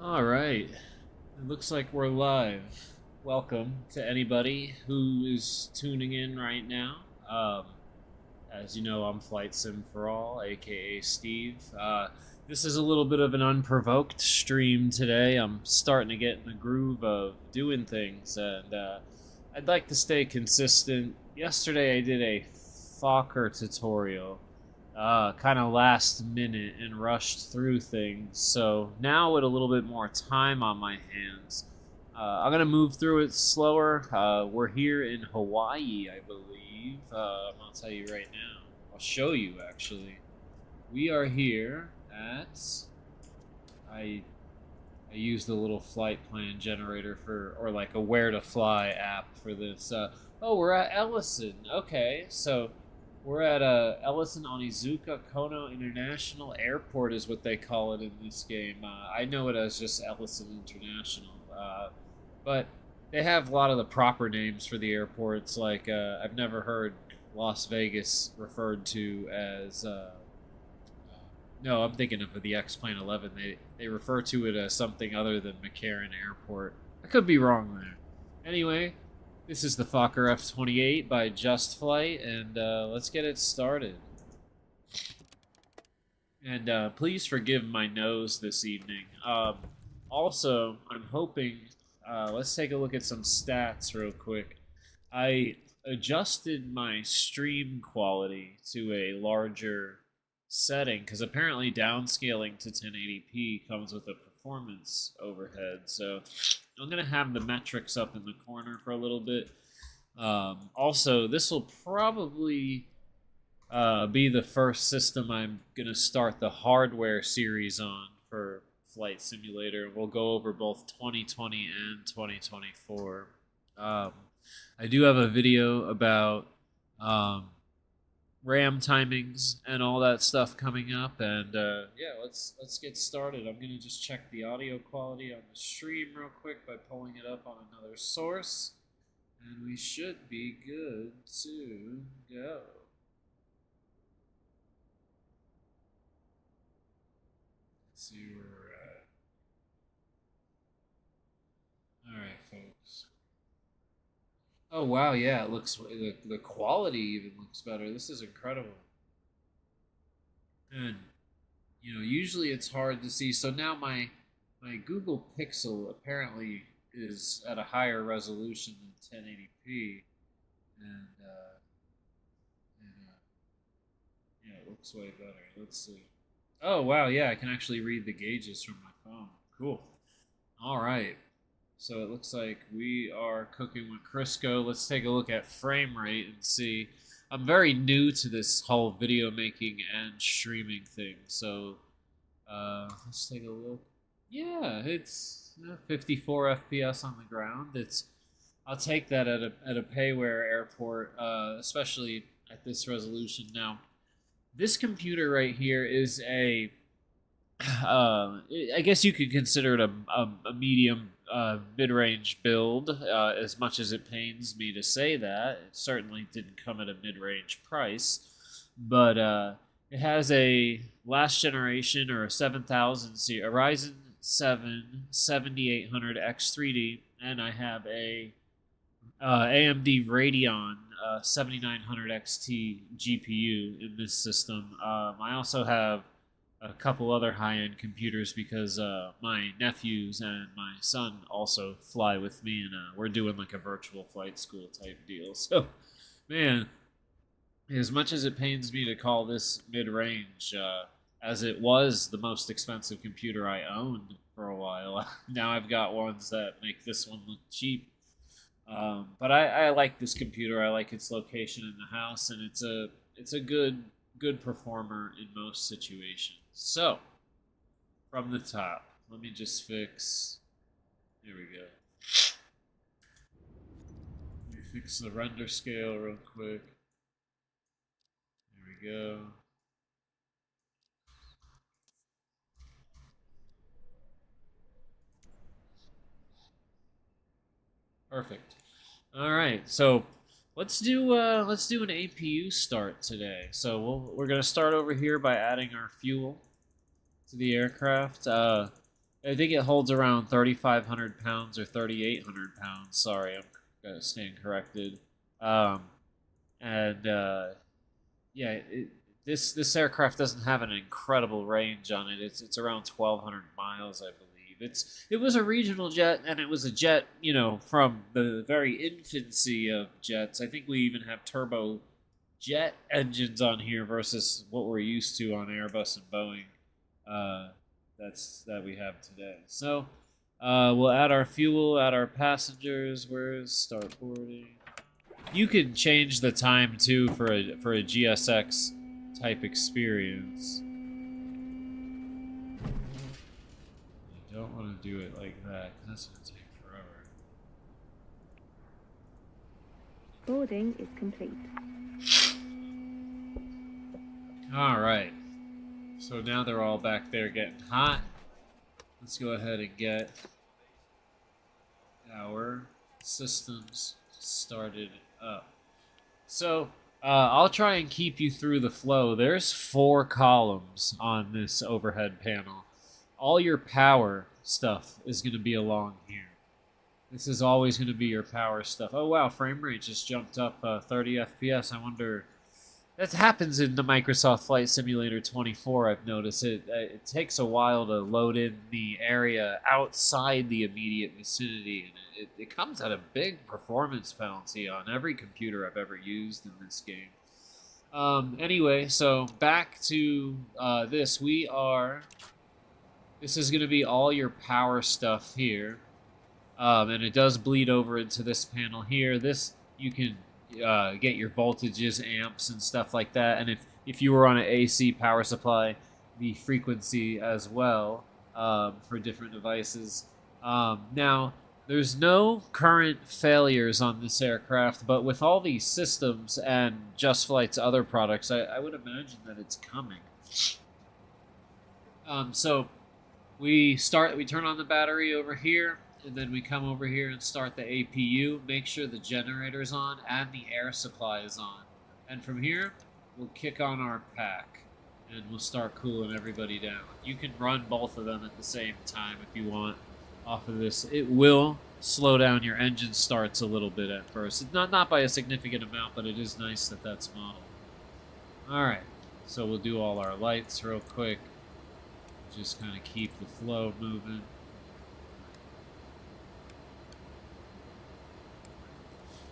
All right. It looks like we're live. Welcome to anybody who is tuning in right now. As you know, I'm Flight Sim for All, aka Steve. This is a little bit of an unprovoked stream today. I'm starting to get in the groove of doing things, and I'd like to stay consistent. Yesterday, I did a Fokker tutorial, kind of last minute and rushed through things. So now with a little bit more time on my hands, I'm gonna move through it slower. We're here in Hawaii, I believe. I'll tell you right now. I'll show you actually. We are here at. I I used the little flight plan generator for, or like a where to fly app for this. Oh, we're at Ellison. Okay, so we're at Ellison Onizuka Kono International Airport is what they call it in this game. I know it as just Ellison International, but they have a lot of the proper names for the airports. Like I've never heard Las Vegas referred to as. No, I'm thinking of the X-Plane 11. They refer to it as something other than McCarran Airport. I could be wrong there. Anyway, this is the FokkerF28 by Just Flight, and let's get it started. And please forgive my nose this evening. Also, I'm hoping. Let's take a look at some stats real quick. I adjusted my stream quality to a larger setting because apparently downscaling to 1080p comes with a performance overhead. So I'm going to have the metrics up in the corner for a little bit. Also, this will probably be the first system I'm going to start the hardware series on for Flight Simulator. We'll go over both 2020 and 2024. I do have a video about RAM timings and all that stuff coming up, and yeah, let's get started. I'm gonna just check the audio quality on the stream real quick by pulling it up on another source, and we should be good to go. Let's see where we're at. All right, folks. Oh wow, yeah, it looks the quality even looks better. This is incredible. And usually it's hard to see. So now my Google Pixel apparently is at a higher resolution than 1080p, and yeah, it looks way better. Let's see. Oh wow, yeah, I can actually read the gauges from my phone. Cool. All right. So it looks like we are cooking with Crisco. Let's take a look at frame rate and see. I'm very new to this whole video making and streaming thing, so let's take a look. Yeah, it's 54 FPS on the ground. I'll take that at a payware airport, especially at this resolution. Now, this computer right here is a I guess you could consider it a medium mid-range build. As much as it pains me to say that, it certainly didn't come at a mid-range price, but it has a last generation or a 7000 series, a Ryzen 7 7800 X3D, and I have a AMD Radeon 7900 XT GPU in this system. I also have a couple other high-end computers because my nephews and my son also fly with me, and we're doing like a virtual flight school type deal. So, man, as much as it pains me to call this mid-range, as it was the most expensive computer I owned for a while, now I've got ones that make this one look cheap. But I like this computer. I like its location in the house, and it's a good performer in most situations. So, from the top, let me just fix. There we go. Let me fix the render scale real quick. There we go. Perfect. All right, so let's do an APU start today. So we're gonna start over here by adding our fuel to the aircraft. I think it holds around 3,500 pounds or 3,800 pounds. Sorry, I'm staying corrected. Um, and yeah, this aircraft doesn't have an incredible range on it. It's around 1,200 miles, I believe. It was a regional jet, and it was a jet, from the very infancy of jets. I think we even have turbo jet engines on here versus what we're used to on Airbus and Boeing. Uh, that we have today. So we'll add our fuel, add our passengers. Where's start boarding? You can change the time too for a GSX type experience. You don't want to do it like that because that's going to take forever. Boarding is complete. All right. So now they're all back there getting hot. Let's go ahead and get our systems started up. So I'll try and keep you through the flow. There's 4 columns on this overhead panel. All your power stuff is going to be along here. This is always going to be your power stuff. Oh wow, frame rate just jumped up 30 FPS. I wonder... That happens in the Microsoft Flight Simulator 24, I've noticed. It takes a while to load in the area outside the immediate vicinity, and it comes at a big performance penalty on every computer I've ever used in this game. Anyway, so back to this. This is going to be all your power stuff here, and it does bleed over into this panel here. This, you can... get your voltages, amps, and stuff like that. And if you were on an AC power supply, the frequency as well for different devices. Now, there's no current failures on this aircraft, but with all these systems and Just Flight's other products, I would imagine that it's coming. So we turn on the battery over here. And then we come over here and start the APU, make sure the generator's on and the air supply is on. And from here, we'll kick on our pack and we'll start cooling everybody down. You can run both of them at the same time if you want off of this. It will slow down your engine starts a little bit at first. It's not by a significant amount, but it is nice that that's modeled. Alright, so we'll do all our lights real quick. Just kind of keep the flow moving.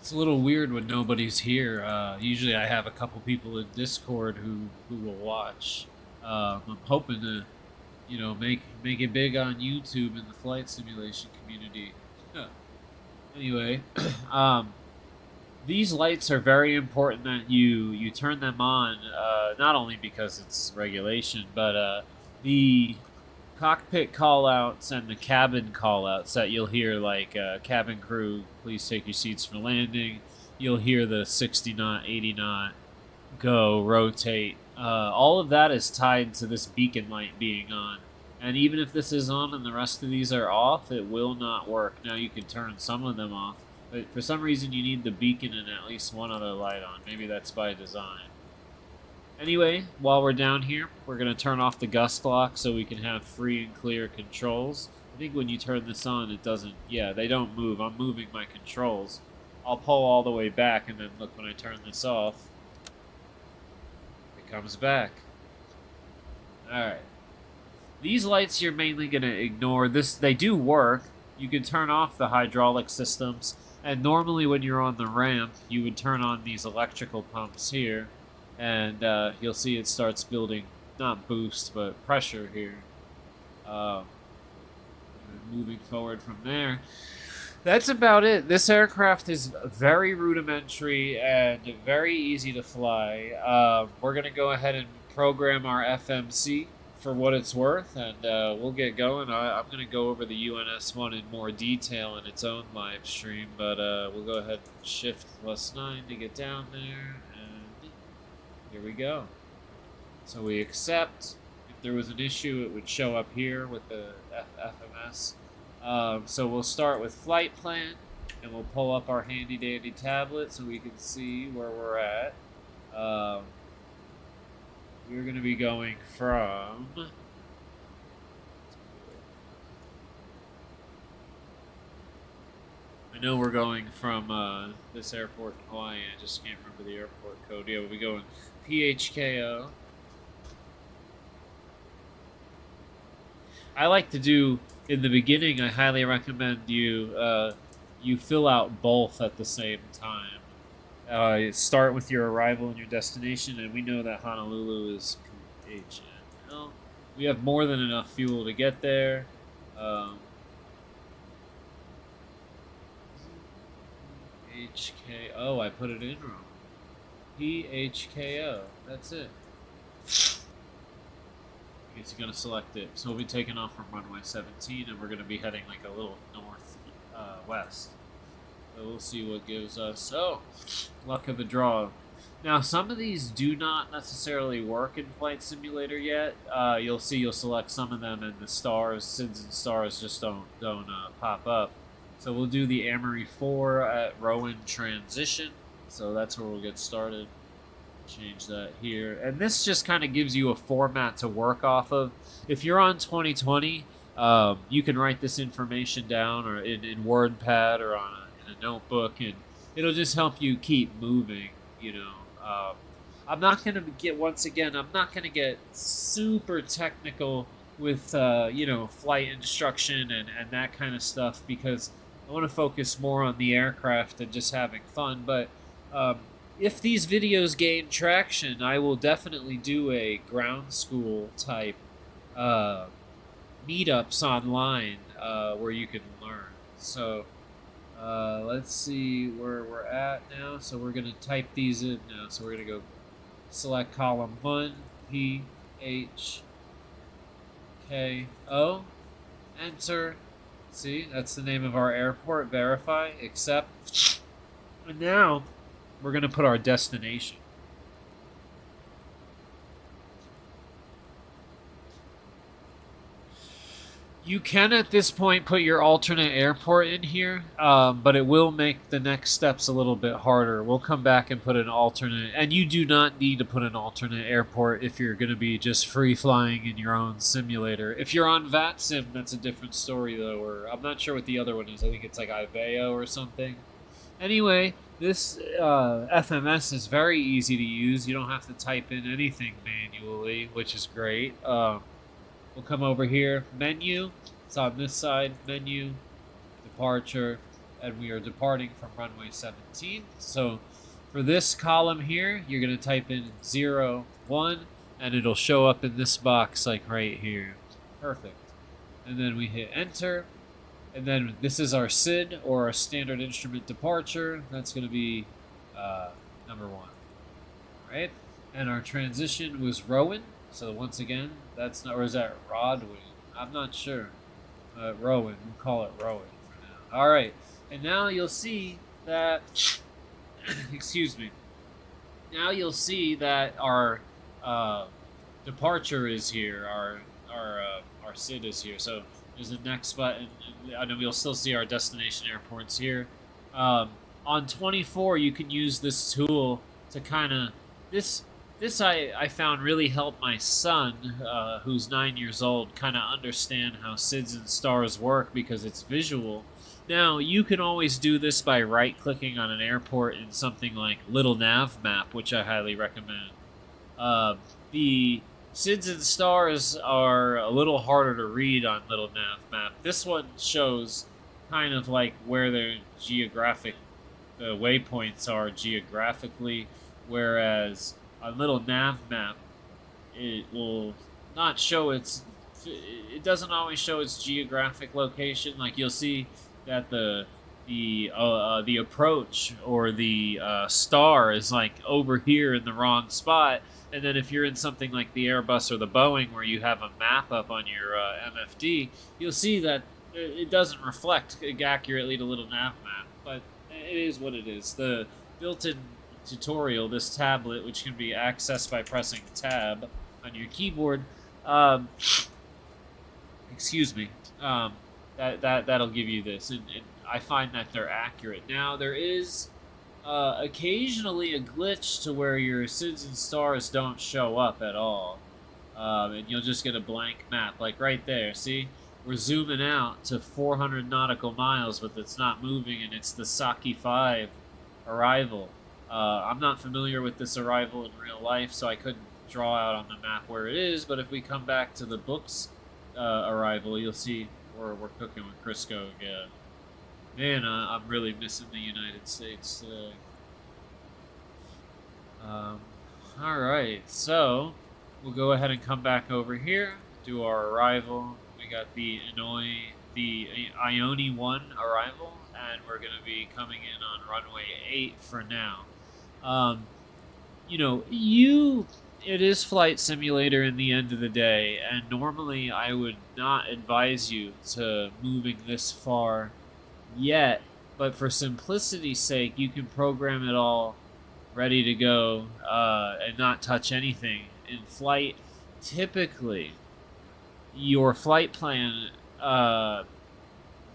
It's a little weird when nobody's here. Usually I have a couple people in Discord who will watch. I'm hoping to, make it big on YouTube in the flight simulation community. Anyway, these lights are very important that you turn them on, not only because it's regulation, but the cockpit callouts and the cabin callouts that you'll hear, like cabin crew, please take your seats for landing. You'll hear the 60 knot, 80 knot, go, rotate. All of that is tied to this beacon light being on. And even if this is on and the rest of these are off, it will not work. Now you can turn some of them off, but for some reason you need the beacon and at least one other light on. Maybe that's by design. Anyway, while we're down here, we're going to turn off the gust lock so we can have free and clear controls. I think when you turn this on, it doesn't... Yeah, they don't move. I'm moving my controls. I'll pull all the way back, and then look, when I turn this off, it comes back. Alright. These lights you're mainly going to ignore. They do work. You can turn off the hydraulic systems, and normally when you're on the ramp, you would turn on these electrical pumps here. And you'll see it starts building, not boost, but pressure here. Moving forward from there. That's about it. This aircraft is very rudimentary and very easy to fly. We're going to go ahead and program our FMC for what it's worth, and we'll get going. I'm going to go over the UNS-1 in more detail in its own live stream, but we'll go ahead and shift +9 to get down there. Here we go. So we accept. If there was an issue, it would show up here with the FMS. So we'll start with flight plan, and we'll pull up our handy dandy tablet so we can see where we're at. We're going to be going from know we're going from this airport in Hawaii. I just can't remember the airport code. Yeah, we'll be going PHKO. I like to do, in the beginning, I highly recommend you you fill out both at the same time. Start with your arrival and your destination, and we know that Honolulu is PHNL. We have more than enough fuel to get there. PHKO, I put it in wrong. PHKO, that's it. I guess you're going to select it. So we'll be taking off from runway 17, and we're going to be heading like a little north west. So we'll see what gives us. Oh, luck of the draw. Now, some of these do not necessarily work in Flight Simulator yet. You'll see you'll select some of them, and the stars, SIDS and stars just don't pop up. So we'll do the Amory 4 at Rowan Transition. So that's where we'll get started. Change that here. And this just kind of gives you a format to work off of. If you're on 2020, you can write this information down or in WordPad or in a notebook, and it'll just help you keep moving, you know. I'm not going to get, once again, I'm not going to get super technical with, you know, flight instruction and that kind of stuff, because I want to focus more on the aircraft and just having fun. But if these videos gain traction, I will definitely do a ground school type meetups online where you can learn. So let's see where we're at now. So we're going to type these in now. So we're going to go select column 1, PHKO, enter. See, that's the name of our airport. Verify, accept. And now we're going to put our destination. You can at this point put your alternate airport in here, but it will make the next steps a little bit harder. We'll come back and put an alternate, and you do not need to put an alternate airport if you're going to be just free flying in your own simulator. If you're on VATSIM, that's a different story though, or I'm not sure what the other one is. I think it's like Iveo or something. Anyway, this FMS is very easy to use. You don't have to type in anything manually, which is great. We'll come over here, menu, it's on this side, menu, departure, and we are departing from runway 17. So for this column here, you're going to type in 0, 1, and it'll show up in this box like right here. Perfect. And then we hit enter, and then this is our SID, or our standard instrument departure. That's going to be number 1. All right? And our transition was Rowan. So once again, that's not, or is that Rodwin? I'm not sure. Rowan, we'll call it Rowan for now. All right, and now you'll see that, excuse me. Now you'll see that our departure is here. Our SID is here. So there's the next button. I know we'll still see our destination airports here. On 24, you can use this tool to kind of This I found really helped my son, who's 9 years old, kind of understand how SIDS and stars work because it's visual. Now, you can always do this by right-clicking on an airport in something like Little Nav Map, which I highly recommend. The SIDS and stars are a little harder to read on Little Nav Map. This one shows kind of like where the waypoints are geographically, whereas on Little Nav Map, it will not show it doesn't always show its geographic location. Like you'll see that the approach or the star is like over here in the wrong spot, and then if you're in something like the Airbus or the Boeing where you have a map up on your MFD, you'll see that it doesn't reflect accurately to Little Nav Map, but it is what it is. The built-in tutorial, this tablet, which can be accessed by pressing tab on your keyboard, excuse me, that'll give you this, and I find that they're accurate. Now there is occasionally a glitch to where your SIDS and stars don't show up at all, and you'll just get a blank map, like right there. See, we're zooming out to 400 nautical miles, but it's not moving, and it's the Saki 5 arrival. I'm not familiar with this arrival in real life, so I couldn't draw out on the map where it is, but if we come back to the book's arrival, you'll see we're cooking with Crisco again. Man, I'm really missing the United States today. Alright, so we'll go ahead and come back over here, do our arrival. We got the Ione 1 arrival, and we're going to be coming in on runway 8 for now. You know, it is Flight Simulator in the end of the day, and normally I would not advise you to moving this far yet, but for simplicity's sake, you can program it all ready to go and not touch anything. In flight, typically, your flight plan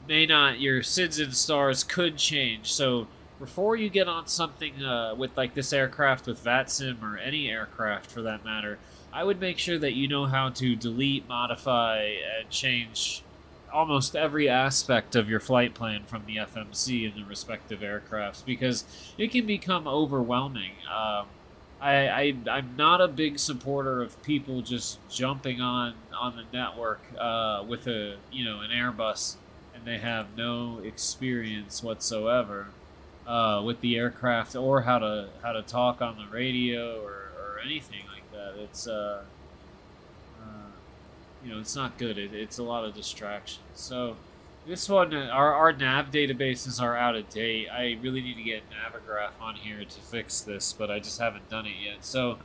your SIDS and stars could change. So before you get on something with like this aircraft with VATSIM or any aircraft for that matter, I would make sure that you know how to delete, modify, and change almost every aspect of your flight plan from the FMC and the respective aircrafts, because it can become overwhelming. I'm not a big supporter of people just jumping on the network with an Airbus, and they have no experience whatsoever with the aircraft or how to talk on the radio or anything like that. It's it's not good. It's a lot of distraction. So this one, our nav databases are out of date. I really need to get Navigraph on here to fix this, but I just haven't done it yet. So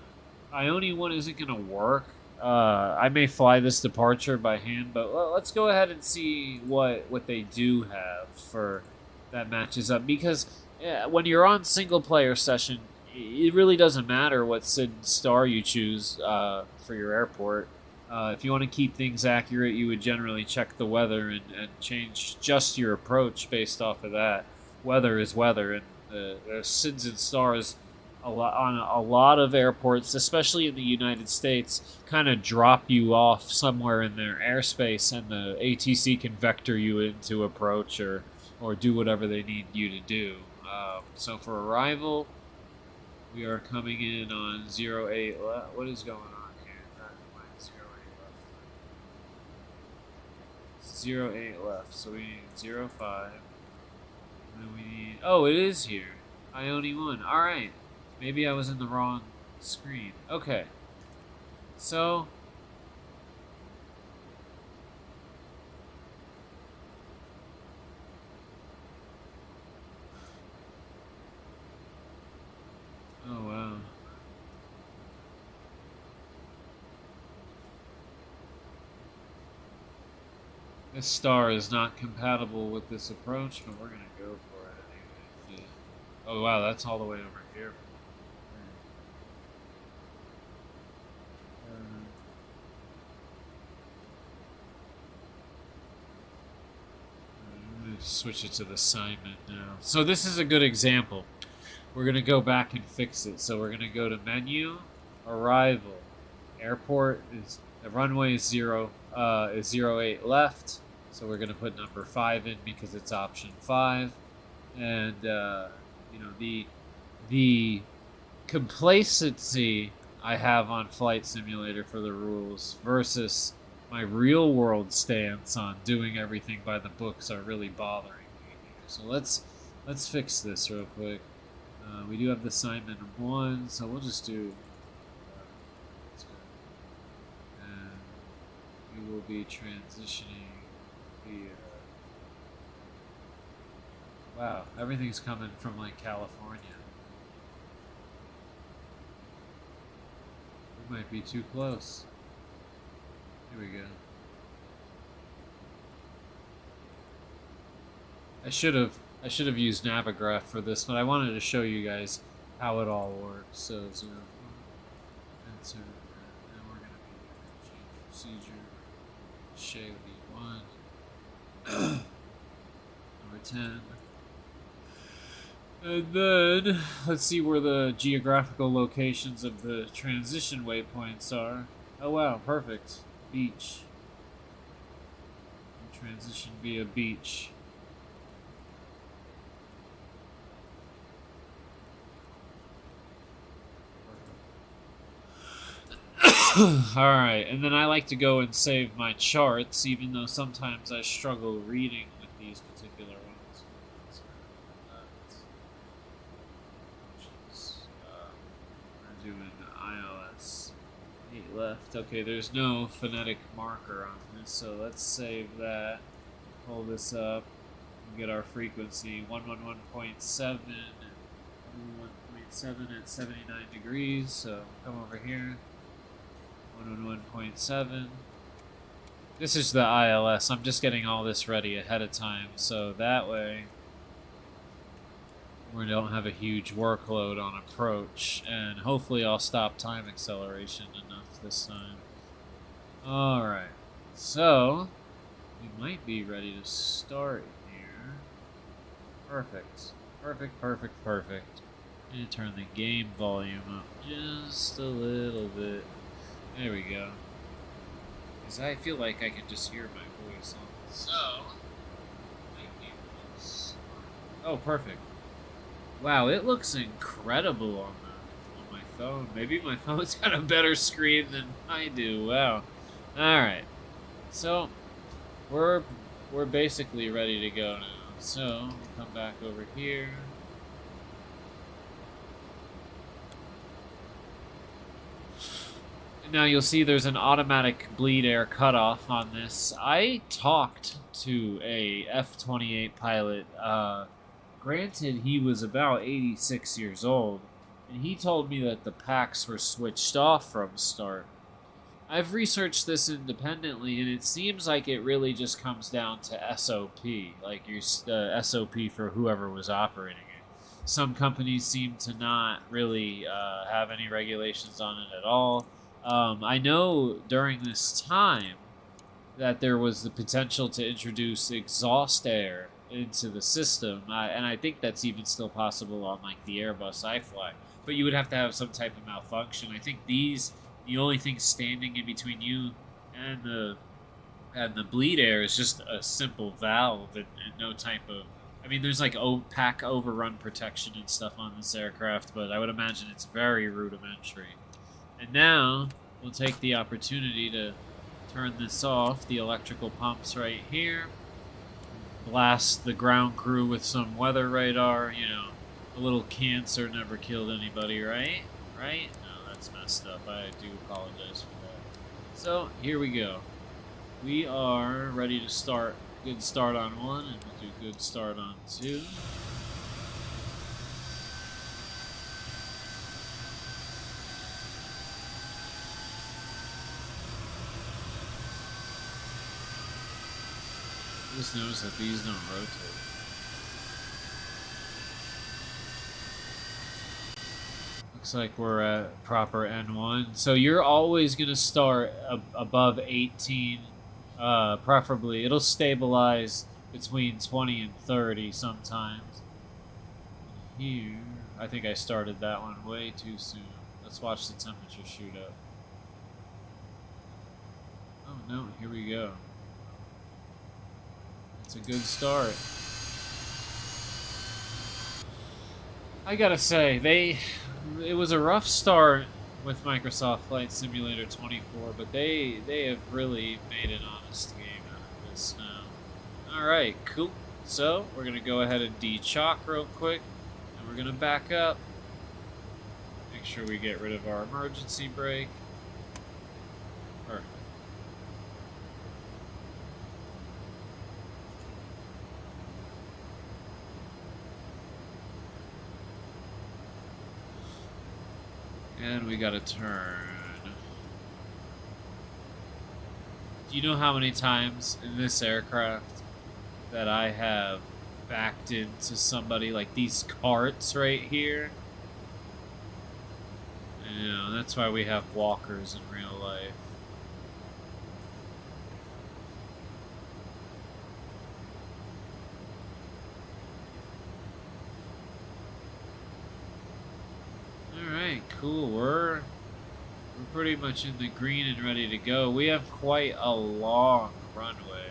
Ione 1 isn't going to work. I may fly this departure by hand, but let's go ahead and see what they do have for that matches up. Because when you're on single player session, it really doesn't matter what SID star you choose for your airport. If you want to keep things accurate, you would generally check the weather and change just your approach based off of that. Weather is weather, and the SIDS and stars on a lot of airports, especially in the United States, kind of drop you off somewhere in their airspace, and the ATC can vector you into approach or do whatever they need you to do. So for arrival, we are coming in on 08. What is going on? 08 left, so we need 05. And then we need... Oh, it is here. Ione 1. Alright. Maybe I was in the wrong screen. Okay. So... Oh, wow. This star is not compatible with this approach, but we're going to go for it anyway. Oh wow, that's all the way over here. I'm going to switch it to the assignment now. So this is a good example. We're going to go back and fix it. So we're going to go to menu, arrival, airport is... The runway is 08 left, so we're going to put number 5 in because it's option 5. And the complacency I have on Flight Simulator for the rules versus my real world stance on doing everything by the books are really bothering me here. So let's fix this real quick. We do have the assignment 1, so we'll just do. We will be transitioning the wow, everything's coming from like California. We might be too close. Here we go. I should have used Navigraph for this, but I wanted to show you guys how it all works. So 0, enter, and we're gonna be change procedure. Shade would be 1. Number 10. And then, let's see where the geographical locations of the transition waypoints are. Oh wow, perfect. Beach. Transition via beach. Alright, and then I like to go and save my charts, even though sometimes I struggle reading with these particular ones. We're doing iOS 8 left. Okay, there's no phonetic marker on this, so let's save that. Pull this up and get our frequency 111.7 and 111.7 at 79 degrees. So come over here. 111.7. This is the ILS. I'm just getting all this ready ahead of time, so that way we don't have a huge workload on approach, and hopefully I'll stop time acceleration enough this time. Alright, so we might be ready to start here. Perfect. Perfect. And turn the game volume up just a little bit. There we go. Because I feel like I can just hear my voice on this. So, oh, perfect. Wow, it looks incredible on my phone. Maybe my phone's got a better screen than I do. Wow. Alright. So, we're basically ready to go now. So, we'll come back over here. Now you'll see there's an automatic bleed air cutoff on this. I talked to a F28 pilot. Granted, he was about 86 years old, and he told me that the packs were switched off from start. I've researched this independently, and it seems like it really just comes down to SOP, like your SOP for whoever was operating it. Some companies seem to not really have any regulations on it at all. I know during this time that there was the potential to introduce exhaust air into the system, and I think that's even still possible on like the Airbus I fly. But you would have to have some type of malfunction. I think the only thing standing in between you and the bleed air is just a simple valve and no type of. I mean, there's like pack overrun protection and stuff on this aircraft, but I would imagine it's very rudimentary. And now, we'll take the opportunity to turn this off, the electrical pumps right here, blast the ground crew with some weather radar, you know, a little cancer never killed anybody, right? Right? No, that's messed up. I do apologize for that. So, here we go. We are ready to start. Good start on 1, and we'll do good start on 2. Just notice that these don't rotate. Looks like we're at proper N1. So you're always going to start above 18, preferably. It'll stabilize between 20 and 30 sometimes. Here, I think I started that one way too soon. Let's watch the temperature shoot up. Oh no, here we go. It's a good start. I gotta say, it was a rough start with Microsoft Flight Simulator 24, but they have really made an honest game out of this now. Alright, cool. So, we're gonna go ahead and de-chalk real quick, and we're gonna back up. Make sure we get rid of our emergency brake. Perfect. And we gotta turn. Do you know how many times in this aircraft that I have backed into somebody, like these carts right here? You know, that's why we have walkers in real life. Alright, cool. We're pretty much in the green and ready to go. We have quite a long runway.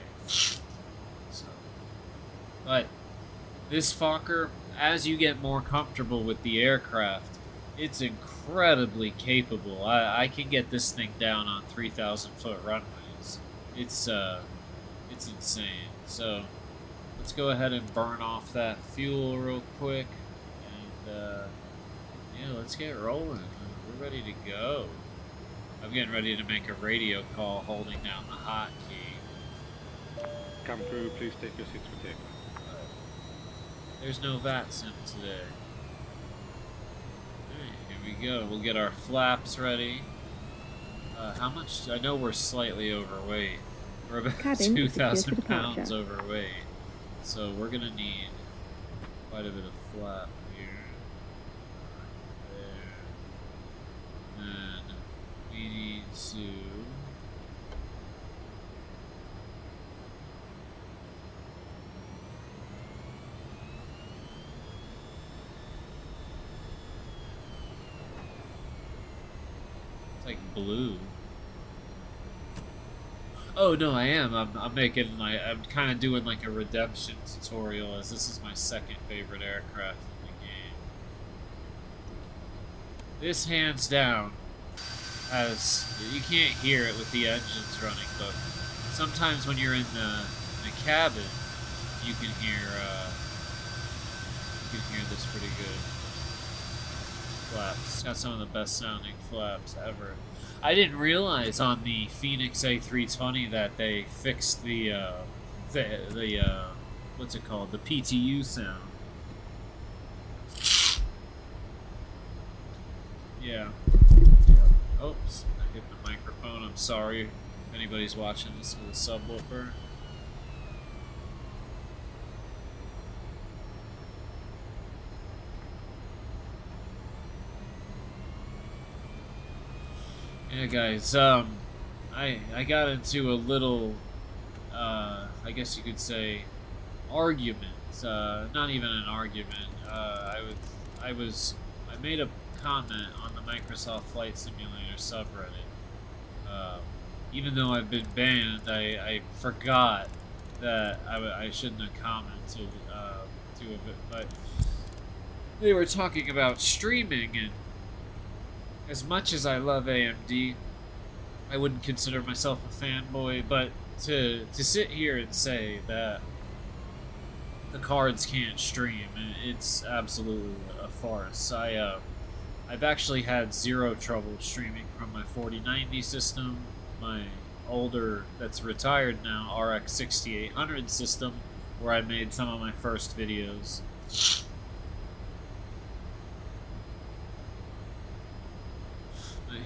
But this Fokker, as you get more comfortable with the aircraft, it's incredibly capable. I can get this thing down on 3,000-foot runways. It's insane. So let's go ahead and burn off that fuel real quick, and yeah, let's get rolling. We're ready to go. I'm getting ready to make a radio call holding down the hotkey. Come through, please take your seats for takeoff. There's no VATS in today. Alright, here we go. We'll get our flaps ready. How much? I know we're slightly overweight. We're about 2,000 pounds overweight. So we're going to need quite a bit of flap here. There. And we need to... like blue. Oh no, I am. I'm making like I'm kind of doing like a redemption tutorial, as this is my second favorite aircraft in the game. This hands down has, you can't hear it with the engines running, but sometimes when you're in the cabin, you can hear this pretty good. Flaps. It's got some of the best sounding flaps ever. I didn't realize on the Phoenix A320 that they fixed the what's it called? The PTU sound. Yeah. Oops, I hit the microphone. I'm sorry if anybody's watching this with a subwoofer. Yeah, guys, I got into a little, I guess you could say, argument. Not even an argument. I made a comment on the Microsoft Flight Simulator subreddit. Even though I've been banned, I forgot that I shouldn't have commented to it, but they were talking about streaming, and as much as I love AMD, I wouldn't consider myself a fanboy, but to sit here and say that the cards can't stream, it's absolutely a farce. I've actually had zero trouble streaming from my 4090 system, my older, that's retired now, RX 6800 system, where I made some of my first videos.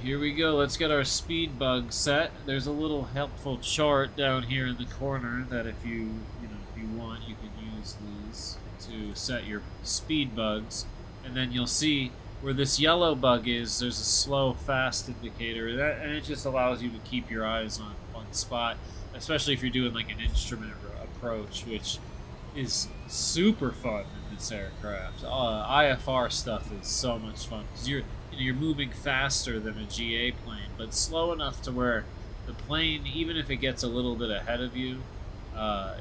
Here we go. Let's get our speed bug set. There's a little helpful chart down here in the corner that if you want, you can use these to set your speed bugs, and then you'll see where this yellow bug is. There's a slow fast indicator, and it just allows you to keep your eyes on one spot, especially if you're doing like an instrument approach, which is super fun in this aircraft. IFR stuff is so much fun because you're moving faster than a GA plane, but slow enough to where the plane, even if it gets a little bit ahead of you,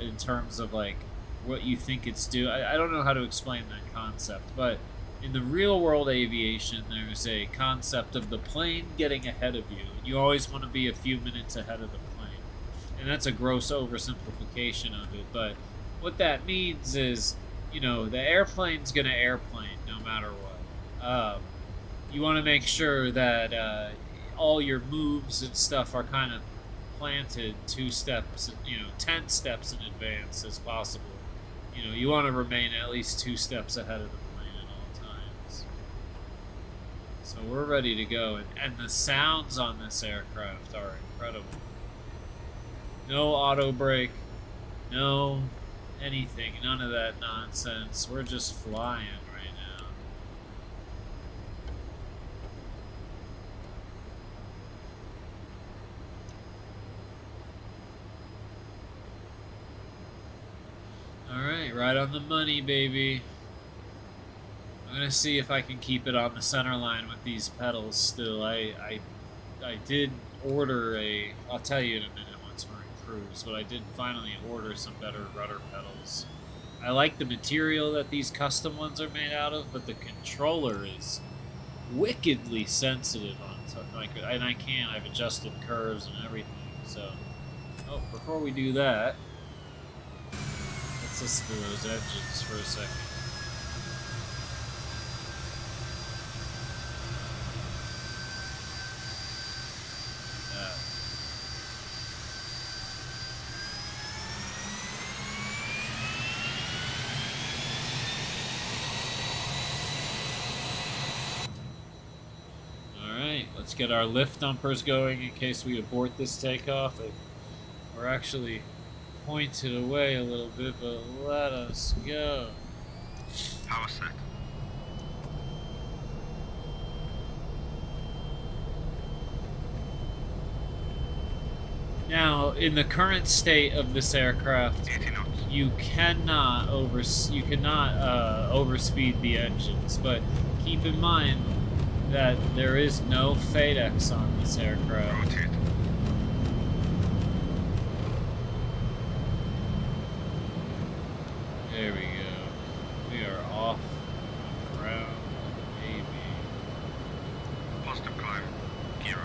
in terms of like what you think it's doing, I don't know how to explain that concept, but in the real world aviation, there's a concept of the plane getting ahead of you, and you always want to be a few minutes ahead of the plane, and that's a gross oversimplification of it, but what that means is, the airplane's gonna airplane no matter what. You want to make sure that all your moves and stuff are kind of planted 2 steps, 10 steps in advance as possible. You want to remain at least 2 steps ahead of the plane at all times. So we're ready to go, and the sounds on this aircraft are incredible. No auto brake, no anything, none of that nonsense. We're just flying right now. Alright, right on the money, baby. I'm gonna see if I can keep it on the center line with these pedals still. I did order I'll tell you in a minute once we're in cruise, but I did finally order some better rudder pedals. I like the material that these custom ones are made out of, but the controller is wickedly sensitive on and I've adjusted curves and everything. So, oh, before we do that, let's listen to those engines for a second. Let's get our lift dumpers going in case we abort this takeoff. We're actually pointed away a little bit, but let us go. Power set. Now, in the current state of this aircraft, 80 knots. you cannot overspeed the engines, but keep in mind that there is no FADEX on this aircraft. Rotate. There we go. We are off the ground, maybe. Positive climb. Gear up.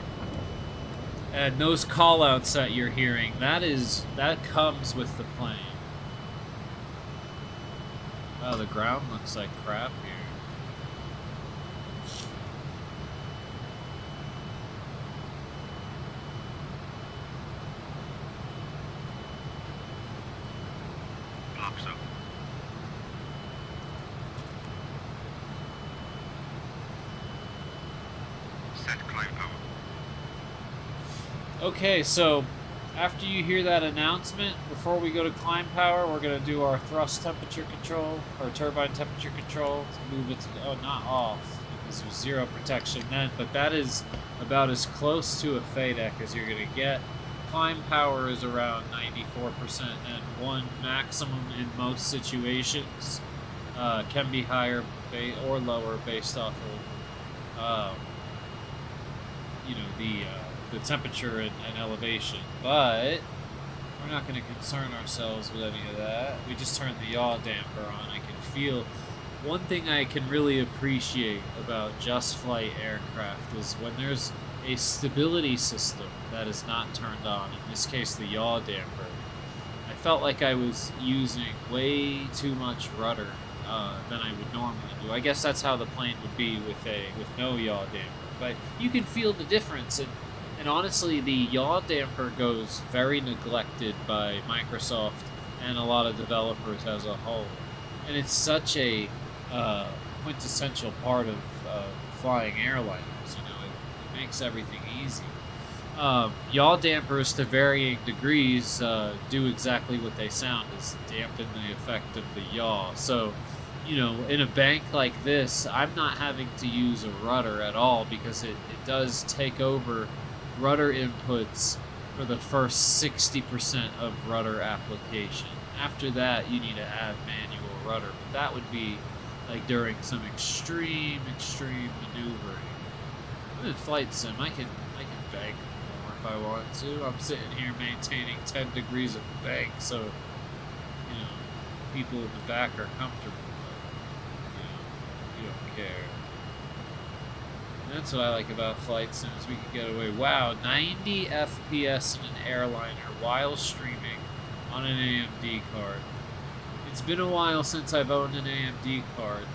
And those callouts that you're hearing, that comes with the plane. Wow, the ground looks like crap here. Okay, so after you hear that announcement, before we go to climb power, we're going to do our thrust temperature control, or turbine temperature control, to move it to, not off, because there's zero protection then, but that is about as close to a FADEC as you're going to get. Climb power is around 94%, and one maximum in most situations can be higher or lower based off of, the temperature and elevation, but we're not going to concern ourselves with any of that. We just turned the yaw damper on. I can feel one thing I can really appreciate about just flight aircraft is when there's a stability system that is not turned on, in this case the yaw damper. I felt like I was using way too much rudder than I would normally do. I guess that's how the plane would be with no yaw damper, but you can feel the difference. And honestly, the yaw damper goes very neglected by Microsoft and a lot of developers as a whole. And it's such a quintessential part of flying airliners. It makes everything easy. Yaw dampers, to varying degrees, do exactly what they sound, is dampen the effect of the yaw. So, in a bank like this, I'm not having to use a rudder at all because it does take over rudder inputs for the first 60% of rudder application. After that, you need to add manual rudder, but that would be like during some extreme maneuvering. I'm in flight sim. I can bank more if I want to. I'm sitting here maintaining 10 degrees of bank, so people in the back are comfortable. But, you don't care. That's what I like about flight sims. We can get away. Wow, 90 FPS in an airliner while streaming on an AMD card. It's been a while since I've owned an AMD card.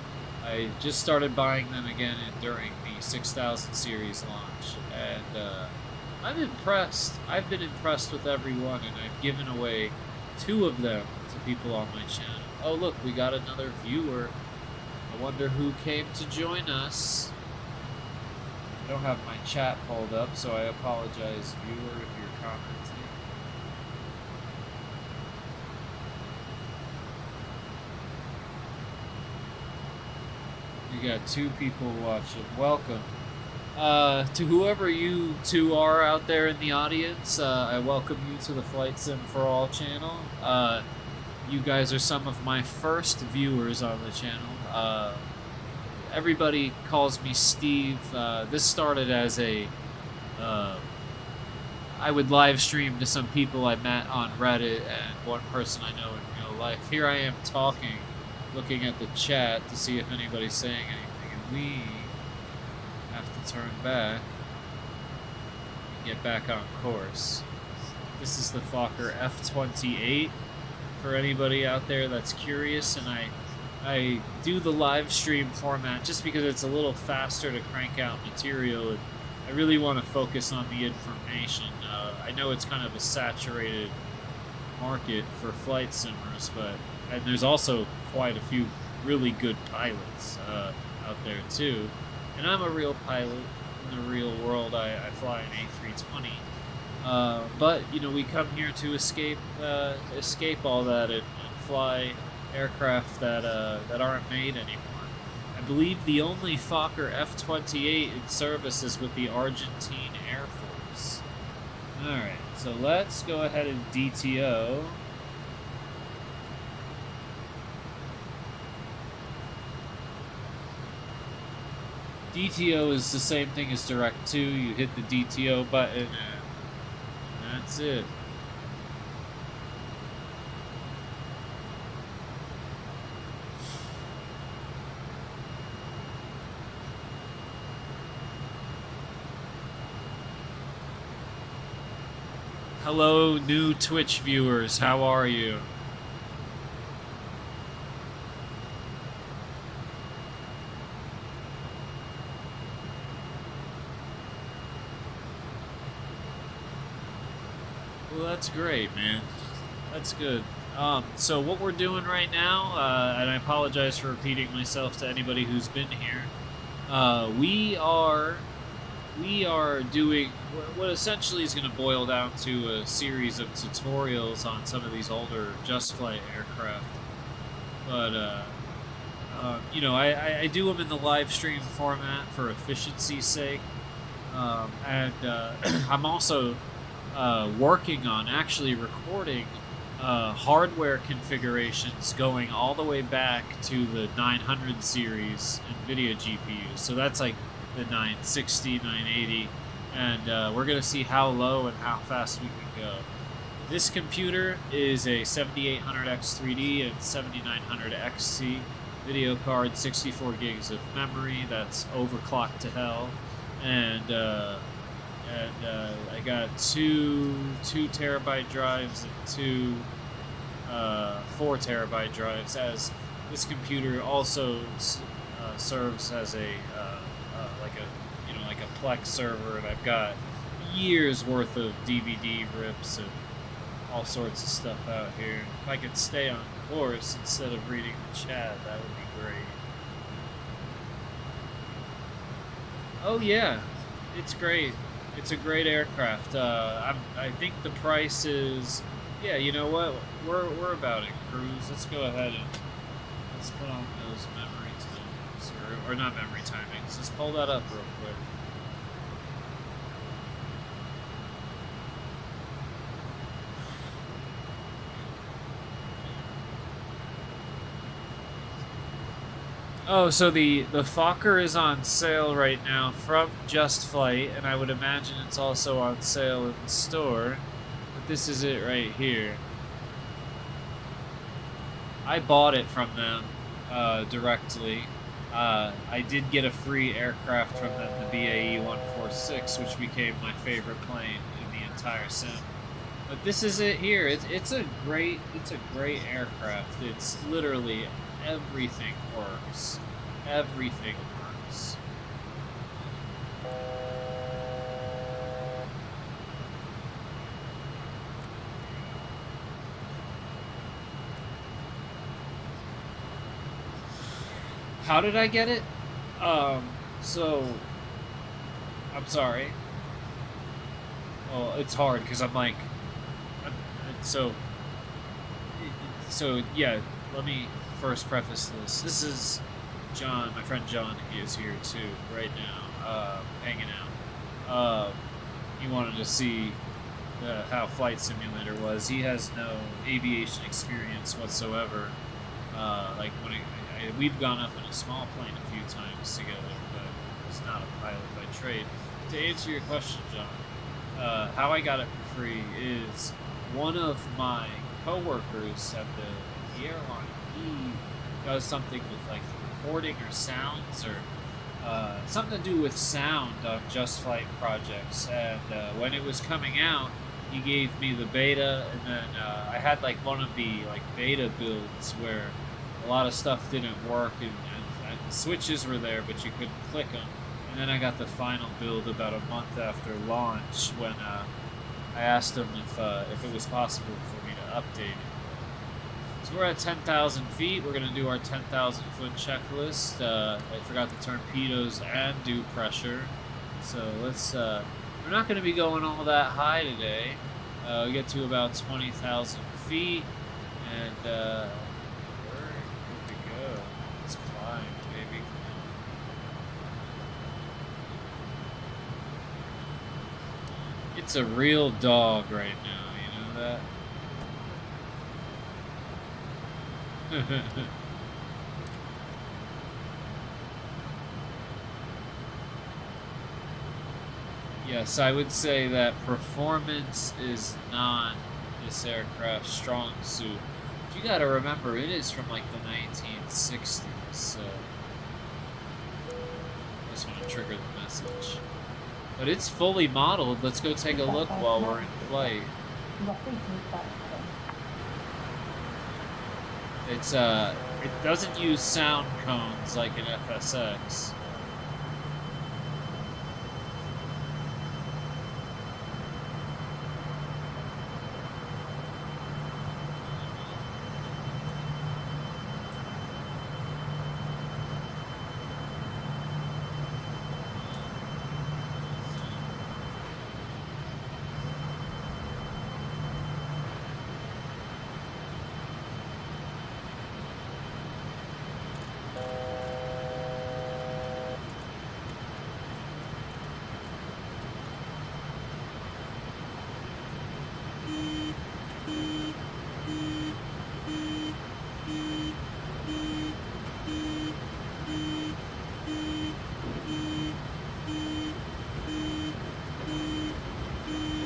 I just started buying them again during the 6000 series launch, and I'm impressed. I've been impressed with every one, and I've given away 2 of them to people on my channel. Oh look, we got another viewer. I wonder who came to join us. I don't have my chat pulled up, so I apologize, viewer, if you're commenting. We got 2 people watching. Welcome. To whoever you 2 are out there in the audience, I welcome you to the Flight Sim for All channel. You guys are some of my first viewers on the channel. Everybody calls me Steve. This started as I would live stream to some people I met on Reddit and one person I know in real life. Here I am talking, looking at the chat to see if anybody's saying anything, and we have to turn back and get back on course. This is the FokkerF28 for anybody out there that's curious, and I do the live stream format just because it's a little faster to crank out material, and I really want to focus on the information. I know it's kind of a saturated market for flight simmers, and there's also quite a few really good pilots out there too. And I'm a real pilot in the real world. I fly an A320. But you know, we come here to escape all that and fly aircraft that aren't made anymore. I believe the only FokkerF28 in service is with the Argentine Air Force. All right, so let's go ahead and DTO. DTO is the same thing as Direct 2. You hit the DTO button and that's it. Hello, new Twitch viewers. How are you? Well, that's great, man. That's good. So what we're doing right now, and I apologize for repeating myself to anybody who's been here, we are doing what essentially is going to boil down to a series of tutorials on some of these older Just Flight aircraft. But, you know, I do them in the live stream format for efficiency's sake. And I'm also working on actually recording hardware configurations going all the way back to the 900 series NVIDIA GPUs. So that's like the 960, 980, and we're going to see how low and how fast we can go. This computer is a 7800X3D and 7900XC video card, 64 gigs of memory. That's overclocked to hell, and I got two 2-terabyte drives and two 4-terabyte drives, as this computer also serves as a like a Plex server, and I've got years worth of DVD rips and all sorts of stuff out here. If I could stay on course instead of reading the chat, that would be great. Oh yeah, it's great. It's a great aircraft. I think the price is, yeah, you know what? We're about it, cruise. Let's go ahead and let's put on those memory timings, or not memory timings. Let's pull that up real quick. Oh, so the Fokker is on sale right now from Just Flight, and I would imagine it's also on sale in the store. But this is it right here. I bought it from them directly. I did get a free aircraft from them, the BAE 146, which became my favorite plane in the entire sim. But this is it here. It's a great aircraft. It's literally everything works. Everything works. How did I get it? So I'm sorry. Well, it's hard because I'm like, so yeah. Let me first preface this. This is John, my friend John. He is here too right now, hanging out. He wanted to see how Flight Simulator was. He has no aviation experience whatsoever. Like when we've gone up in a small plane a few times together, but he's not a pilot by trade. To answer your question, John, how I got it for free is one of my co-workers at the does something with like recording or sounds or something to do with sound on Just Flight projects. And when it was coming out, he gave me the beta, and then I had like one of the like beta builds where a lot of stuff didn't work, and the switches were there, but you couldn't click them. And then I got the final build about a month after launch when I asked him if it was possible for me to update it. So we're at 10,000 feet. We're going to do our 10,000 foot checklist. I forgot to turn pitos and do pressure. So let's, we're not going to be going all that high today. We get to about 20,000 feet, and we're good to go. Let's climb, baby. It's a real dog right now, you know that? Yes, I would say that performance is not this aircraft's strong suit. But you gotta remember, it is from like the 1960s, so I just want to trigger the message. But it's fully modeled. Let's go take a look while we're in flight. It's it doesn't use sound cones like an FSX.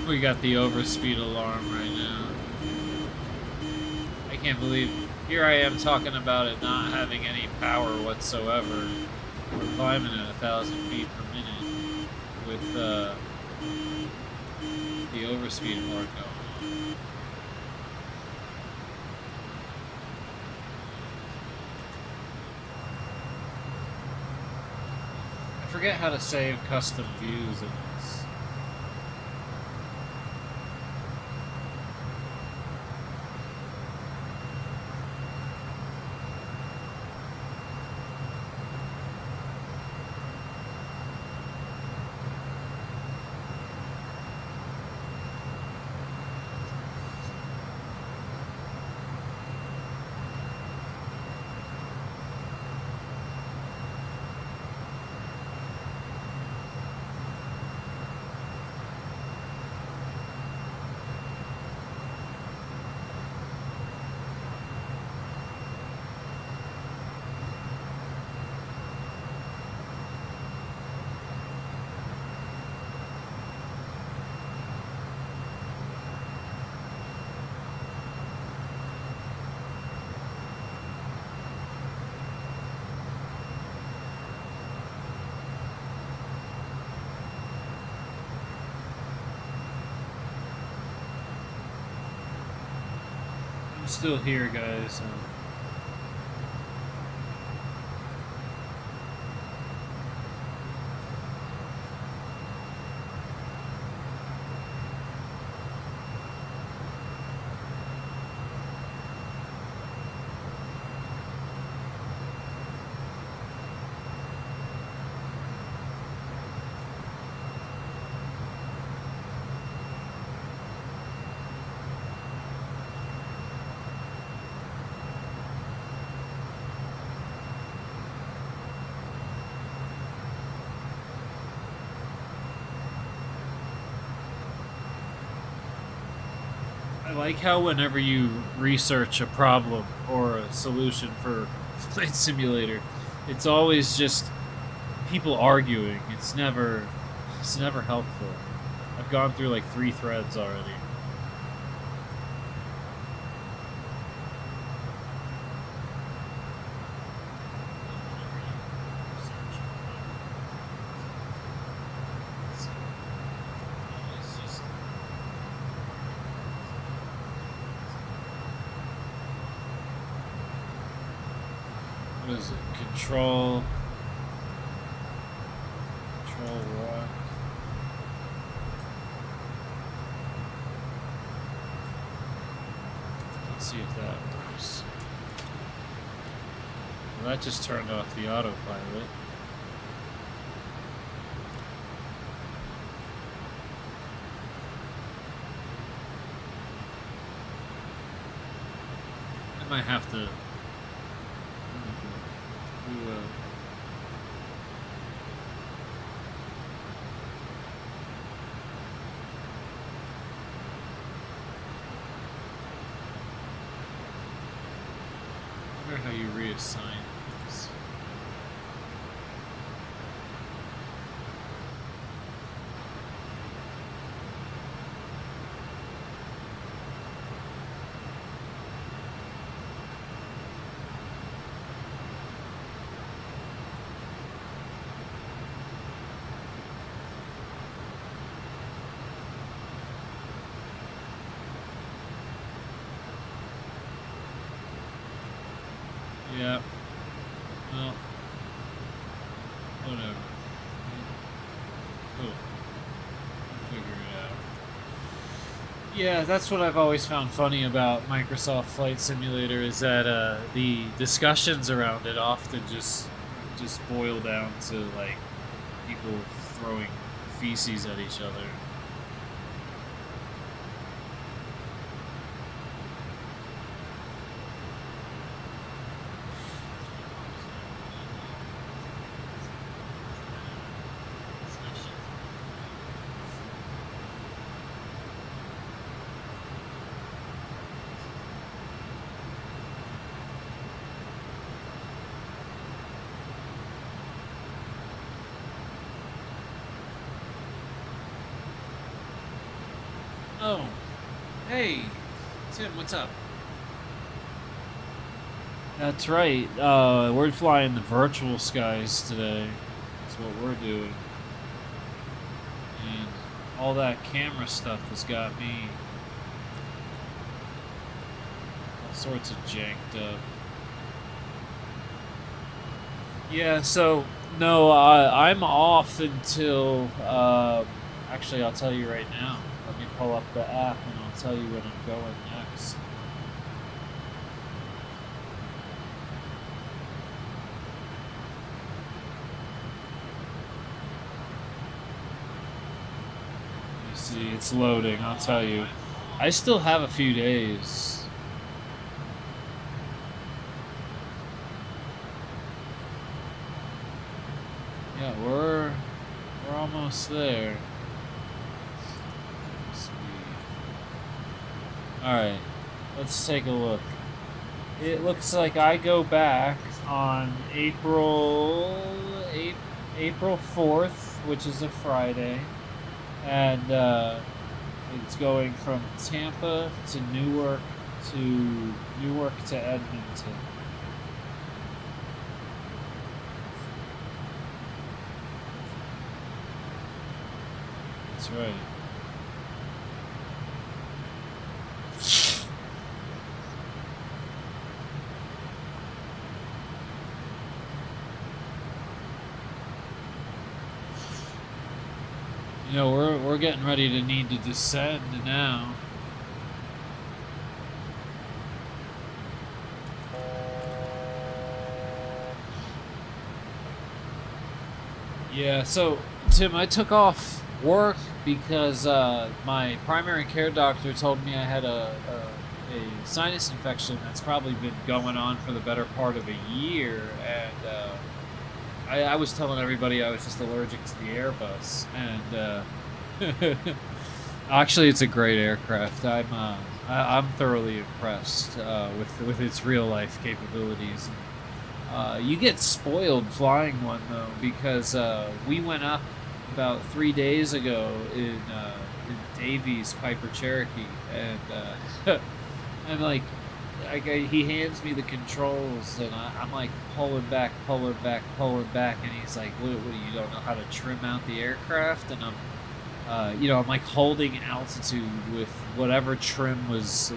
We got the overspeed alarm right now. I can't believe, here I am talking about it not having any power whatsoever. We're climbing at 1,000 feet per minute with the overspeed horn going on. I forget how to save custom views in this. I'm still here, guys. I like how whenever you research a problem or a solution for Flight Simulator, it's always just people arguing. It's never helpful. I've gone through like 3 threads already. What is it? Control what? Let's see if that works. Well, that just turned off the autopilot. I might have to do I wonder how you reassign things. Yeah. Well, whatever. Cool. We'll figure it out. Yeah, that's what I've always found funny about Microsoft Flight Simulator is that the discussions around it often just boil down to like people throwing feces at each other. Oh, hey, Tim, what's up? That's right. We're flying the virtual skies today. That's what we're doing. And all that camera stuff has got me all sorts of janked up. Yeah, so, no, I'm off until, actually, I'll tell you right now. Let me pull up the app and I'll tell you when I'm going next. You see, it's loading, I'll tell you. I still have a few days. Yeah, we're almost there. Alright, let's take a look. It looks like I go back on April 4th, which is a Friday, and it's going from Tampa to Newark to Edmonton. That's right. You know, we're getting ready to need to descend now. Yeah, so Tim, I took off work because my primary care doctor told me I had a sinus infection that's probably been going on for the better part of a year, and I was telling everybody I was just allergic to the Airbus, and actually, it's a great aircraft. I'm thoroughly impressed with its real life capabilities. You get spoiled flying one though, because we went up about 3 days ago in Davies Piper Cherokee, and I'm like. He hands me the controls, and I'm like pulling back, and he's like, "What? You don't know how to trim out the aircraft?" And I'm like holding altitude with whatever trim was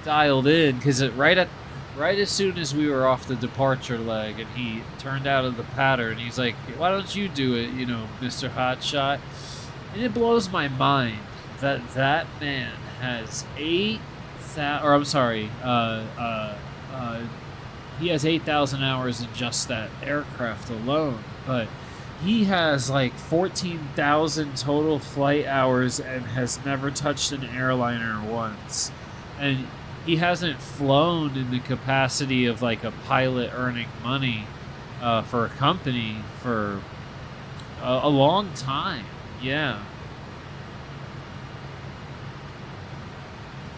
dialed in, because right right as soon as we were off the departure leg and he turned out of the pattern, he's like, why don't you do it, you know, Mr. Hotshot? And it blows my mind that that man has 8,000, or I'm sorry, he has 8,000 hours in just that aircraft alone, but he has like 14,000 total flight hours and has never touched an airliner once. And he hasn't flown in the capacity of like a pilot earning money for a company for a long time. Yeah.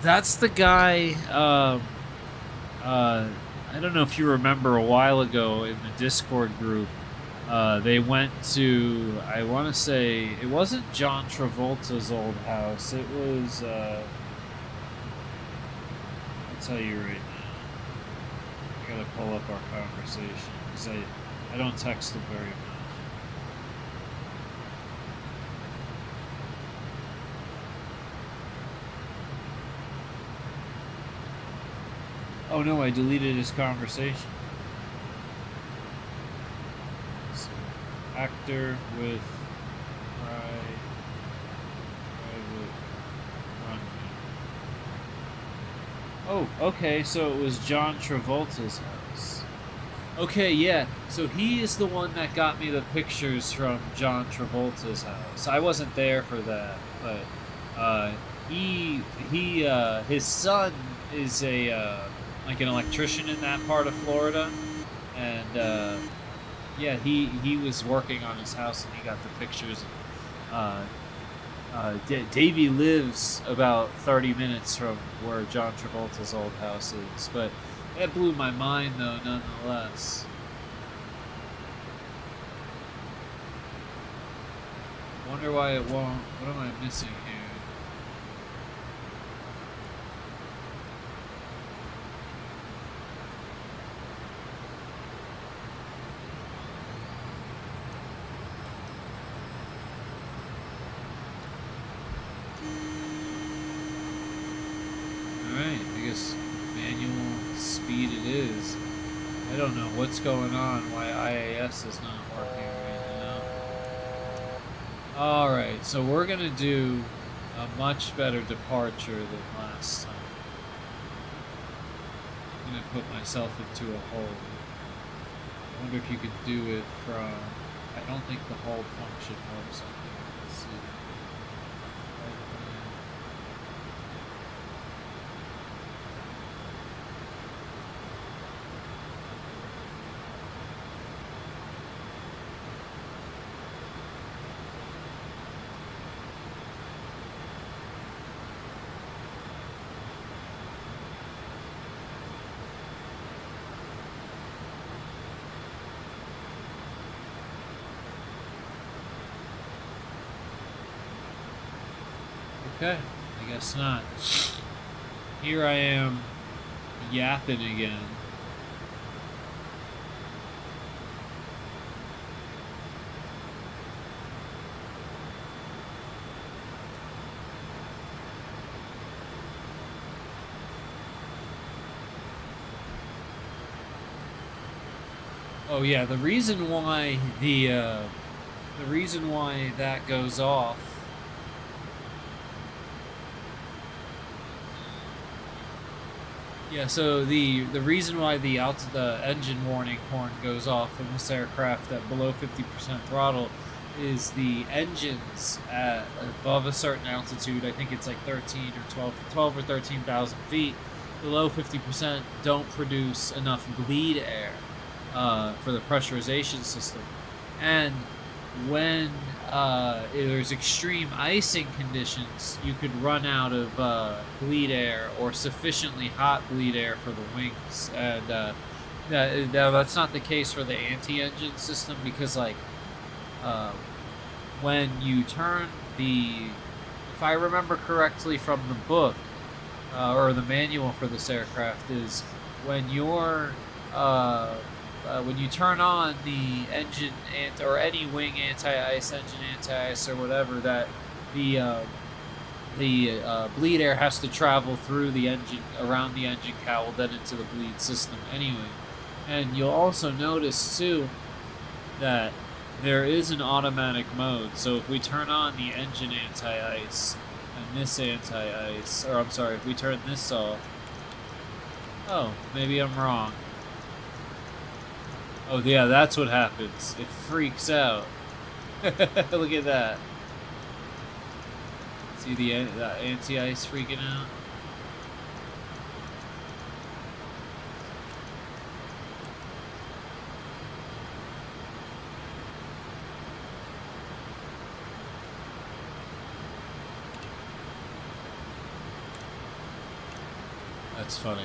That's the guy. I don't know if you remember a while ago in the Discord group, they went to, I want to say, it wasn't John Travolta's old house. It was, I'll tell you right now. I gotta pull up our conversation because I don't text him very much. Oh no, I deleted his conversation. So, actor with private runway. Oh, okay, so it was John Travolta's house. Okay, yeah, so he is the one that got me the pictures from John Travolta's house. I wasn't there for that, but his son is a like an electrician in that part of Florida, and yeah, he was working on his house and he got the pictures. Davey lives about 30 minutes from where John Travolta's old house is, but that blew my mind though, nonetheless. Wonder why it won't. What am I missing here? I don't know what's going on, why IAS is not working right now. Alright, so we're going to do a much better departure than last time. I'm going to put myself into a hold. I wonder if you could do it from... I don't think the hold function works on here. Let's see. Okay, I guess not. Here I am yapping again. Oh yeah, the reason why that goes off. Yeah, so the reason why the engine warning horn goes off in this aircraft at below 50% throttle is the engines at above a certain altitude. I think it's like 13 or 12 or 13,000 feet. Below 50% don't produce enough bleed air for the pressurization system. And when there's extreme icing conditions, you could run out of bleed air or sufficiently hot bleed air for the wings. And that's not the case for the anti-engine system, because like when you turn if I remember correctly from the book or the manual for this aircraft, is when you're when you turn on the engine or any wing anti-ice, engine anti-ice, or whatever, that the bleed air has to travel through the engine, around the engine cowl, then into the bleed system anyway. And you'll also notice too that there is an automatic mode. So if we turn on the engine anti-ice and this anti-ice, or I'm sorry, if we turn this off, oh, maybe I'm wrong. Oh yeah, that's what happens. It freaks out. Look at that. See the anti-ice freaking out? That's funny.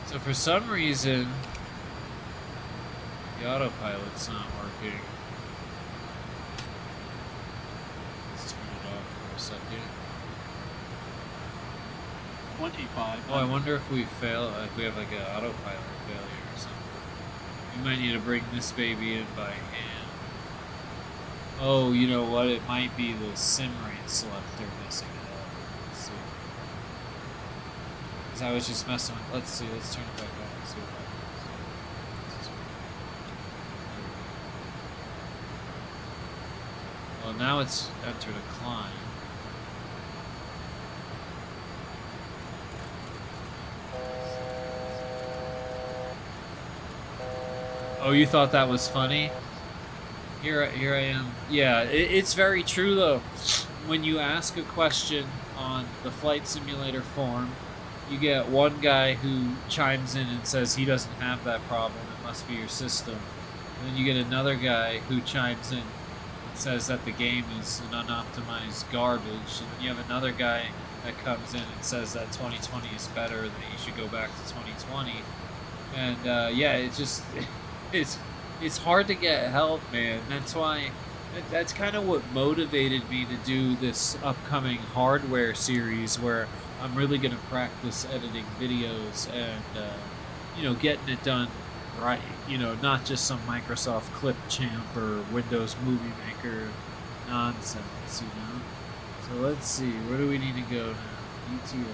So for some reason, the autopilot's not working. Let's turn it off for a second. 25. Oh, I wonder if we fail, if we have like an autopilot failure or something. We might need to bring this baby in by hand. Oh, you know what? It might be the sim rate selector messing it up. Let's see. Because I was just messing with. Let's see. Let's turn it back on and see what happens. Well, now it's entered a climb. Oh, you thought that was funny? Here I am. Yeah, it's very true though. When you ask a question on the flight simulator forum, you get one guy who chimes in and says he doesn't have that problem, it must be your system. And then you get another guy who chimes in and says that the game is an unoptimized garbage. And then you have another guy that comes in and says that 2020 is better, that you should go back to 2020. And yeah, it just... It's hard to get help, man. That's kind of what motivated me to do this upcoming hardware series, where I'm really going to practice editing videos and, you know, getting it done right. You know, not just some Microsoft Clipchamp or Windows Movie Maker nonsense, you know? So let's see, where do we need to go now? ETO.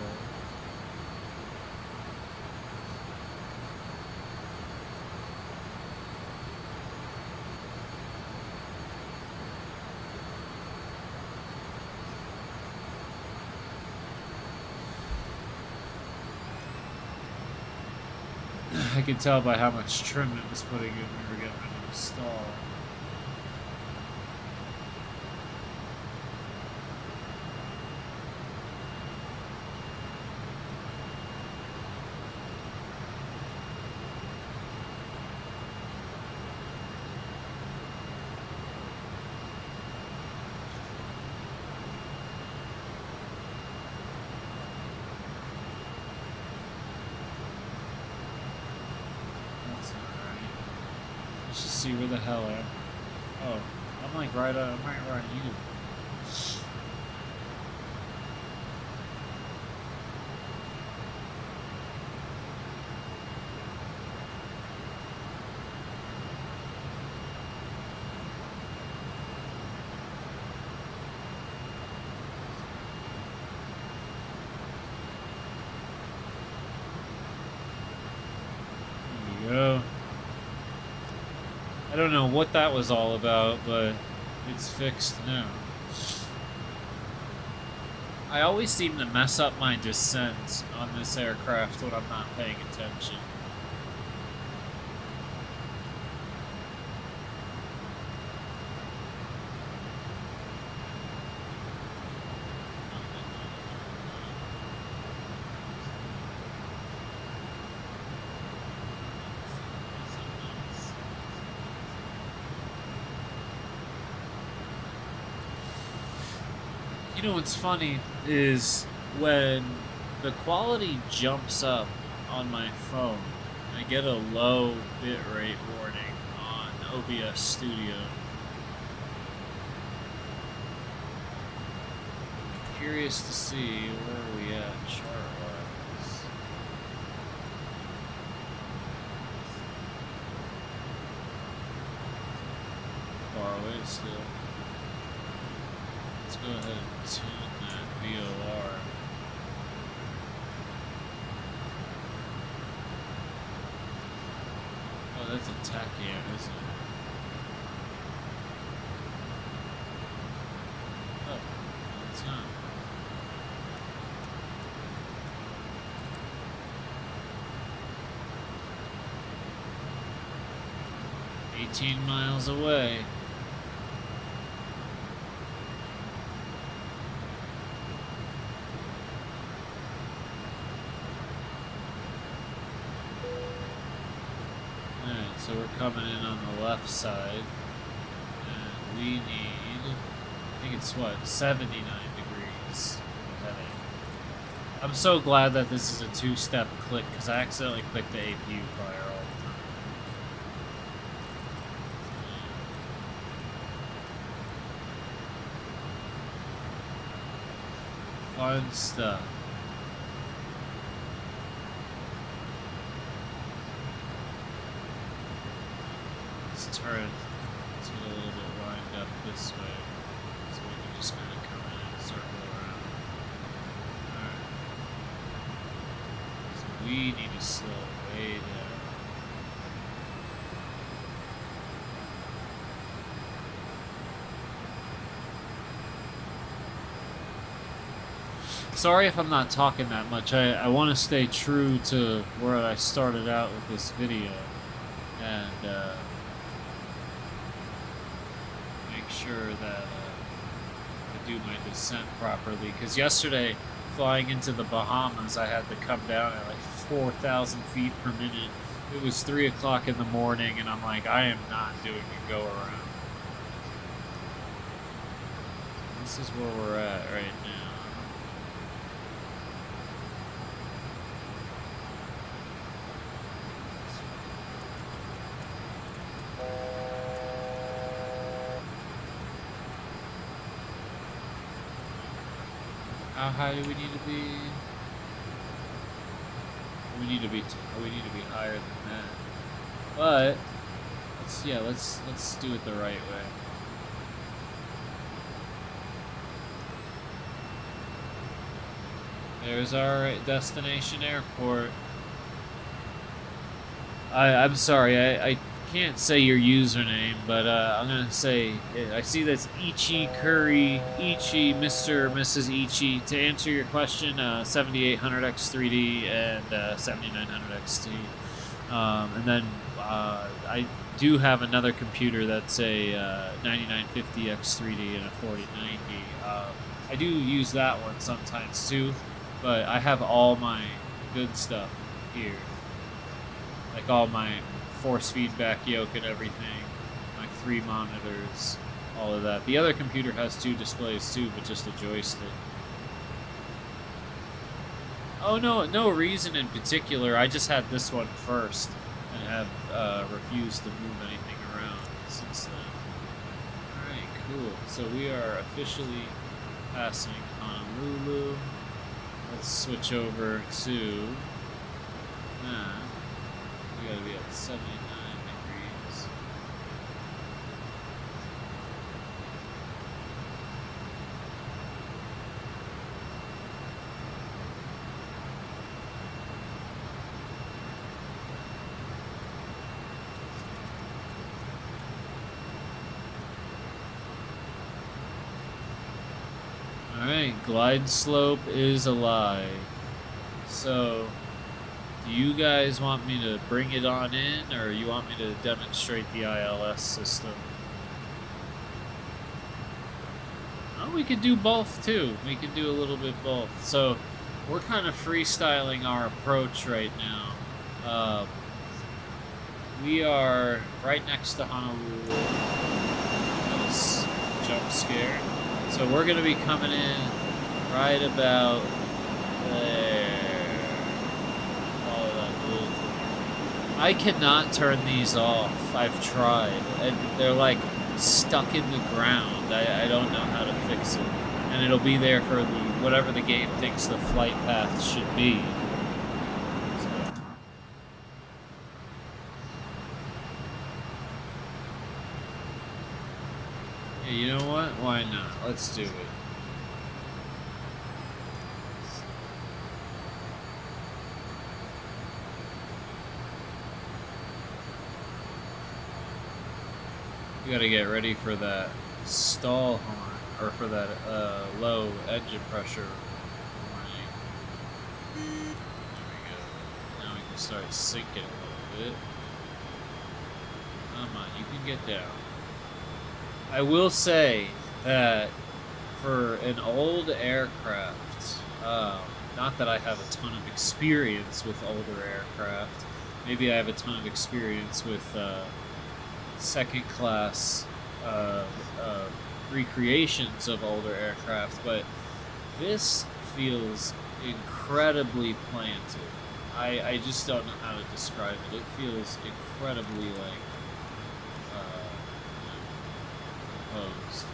I could tell by how much trim it was putting in when we were getting into the stall. Let's just see where the hell I am. Oh, I'm like right on you. There we go. I don't know what that was all about, but it's fixed now. I always seem to mess up my descent on this aircraft when I'm not paying attention. You know what's funny is when the quality jumps up on my phone, I get a low bitrate warning on OBS Studio. Curious to see where are we at chart-wise. still. Let's go ahead and tune that VOR. Oh, that's a tachyon, isn't it? Oh, no, it's not. $18 miles away. Alright, so we're coming in on the left side, and we need, I think it's what, 79 degrees for the heading. I'm so glad that this is a two-step click, because I accidentally clicked the APU fire all the time. Fun stuff. Let's turn. Let's get a little bit lined up this way, so we can just kind of come in and circle around. Alright. So we need to slow way down. Sorry if I'm not talking that much. I want to stay true to where I started out with this video, and make sure that I do my descent properly. Because yesterday, flying into the Bahamas, I had to come down at like 4,000 feet per minute. It was 3 o'clock in the morning, and I'm like, I am not doing a go around. This is where we're at right now. How high do we need to be? We need to be higher than that. But let's do it the right way. There's our destination airport. I'm sorry, I can't say your username, but I'm gonna say I see that's Ichi Curry, Ichi, Mr. or Mrs. Ichi. To answer your question, 7800X3D and 7900XT, and then I do have another computer that's a 9950X3D and a 4090. I do use that one sometimes too, but I have all my good stuff here, like all my force feedback yoke and everything, my 3 monitors, all of that. The other computer has 2 displays too, but just a joystick. Oh no, no reason in particular. I just had this one first and have refused to move anything around since then. Alright, cool. So we are officially passing Honolulu. Let's switch over to that. We gotta be at 79 degrees. Alright, glide slope is a lie. So, do you guys want me to bring it on in, or you want me to demonstrate the ILS system? Oh, we could do both too. We could do a little bit both. So, we're kind of freestyling our approach right now. We are right next to Honolulu. Nice jump scare. So we're going to be coming in right about there. Follow that blue thing. I cannot turn these off. I've tried. And they're like stuck in the ground. I don't know how to fix it. And it'll be there for whatever the game thinks the flight path should be. Hey, you know what? Why not? Let's do it. You gotta get ready for that stall horn, or for that low engine pressure warning. There we go. Now we can start sinking a little bit. Come on, you can get down. I will say that for an old aircraft, not that I have a ton of experience with older aircraft, maybe I have a ton of experience with second class recreations of older aircraft, but this feels incredibly planted. I just don't know how to describe it. It feels incredibly like composed.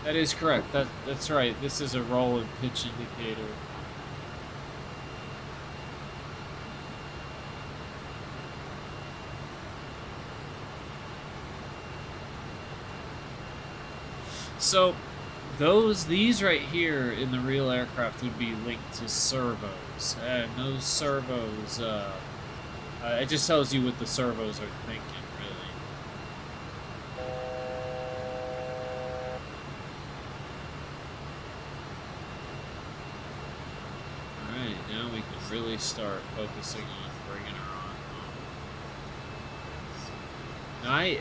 That is correct. That's right. This is a roll and pitch indicator. So these right here in the real aircraft would be linked to servos, and those servos, it just tells you what the servos are thinking. Now we can really start focusing on bringing her on home.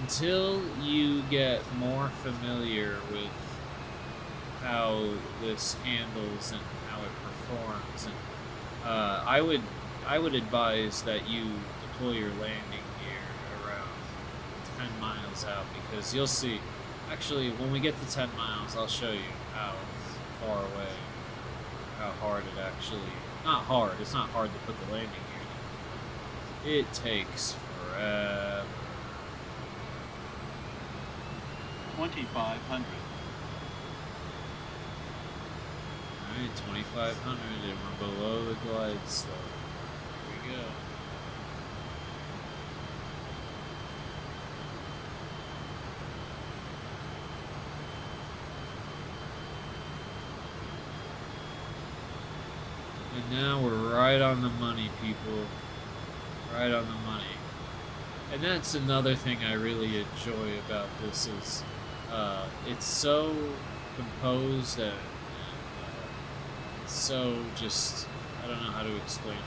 Until you get more familiar with how this handles and how it performs, and I would advise that you deploy your landing gear around 10 miles out, because you'll see. Actually, when we get to 10 miles, I'll show you how far away. How hard it actually... Not hard, it's not hard to put the landing gear in. It takes forever. 2,500. Alright, 2,500, and we're below the glide slope. Here we go. And now we're right on the money, people. Right on the money. And that's another thing I really enjoy about this is it's so composed and it's so just, I don't know how to explain it.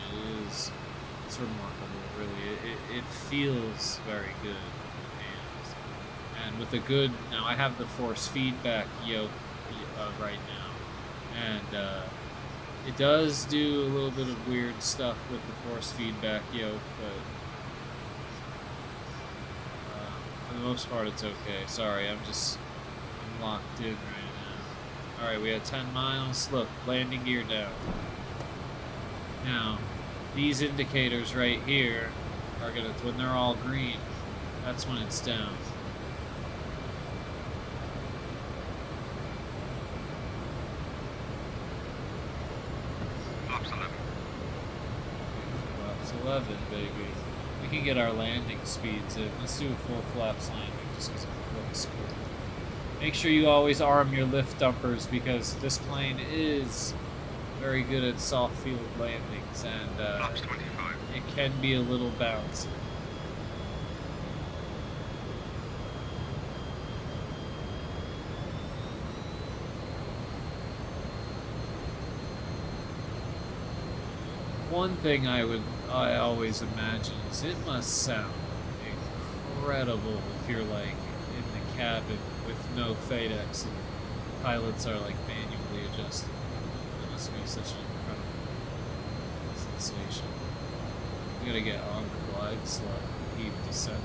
It's remarkable, really. It feels very good in the hands. And with a good, now I have the force feedback yoke right now. And it does do a little bit of weird stuff with the force feedback yoke, but for the most part it's okay. Sorry, I'm locked in right now. Alright, we have 10 miles. Look, landing gear down. Now, these indicators right here are gonna, when they're all green, that's when it's down. Flaps 11. Flaps 11, baby. We can get our landing speeds in. Let's do a full flaps landing just because it looks cool. Make sure you always arm your lift dumpers, because this plane is very good at soft field landings, and Flaps 25. it can be a little bouncy. One thing I always imagine is it must sound incredible if you're like in the cabin with no FADEX and pilots are like manually adjusting. It must be such an incredible sensation. We gotta get on the glide slope, keep descending.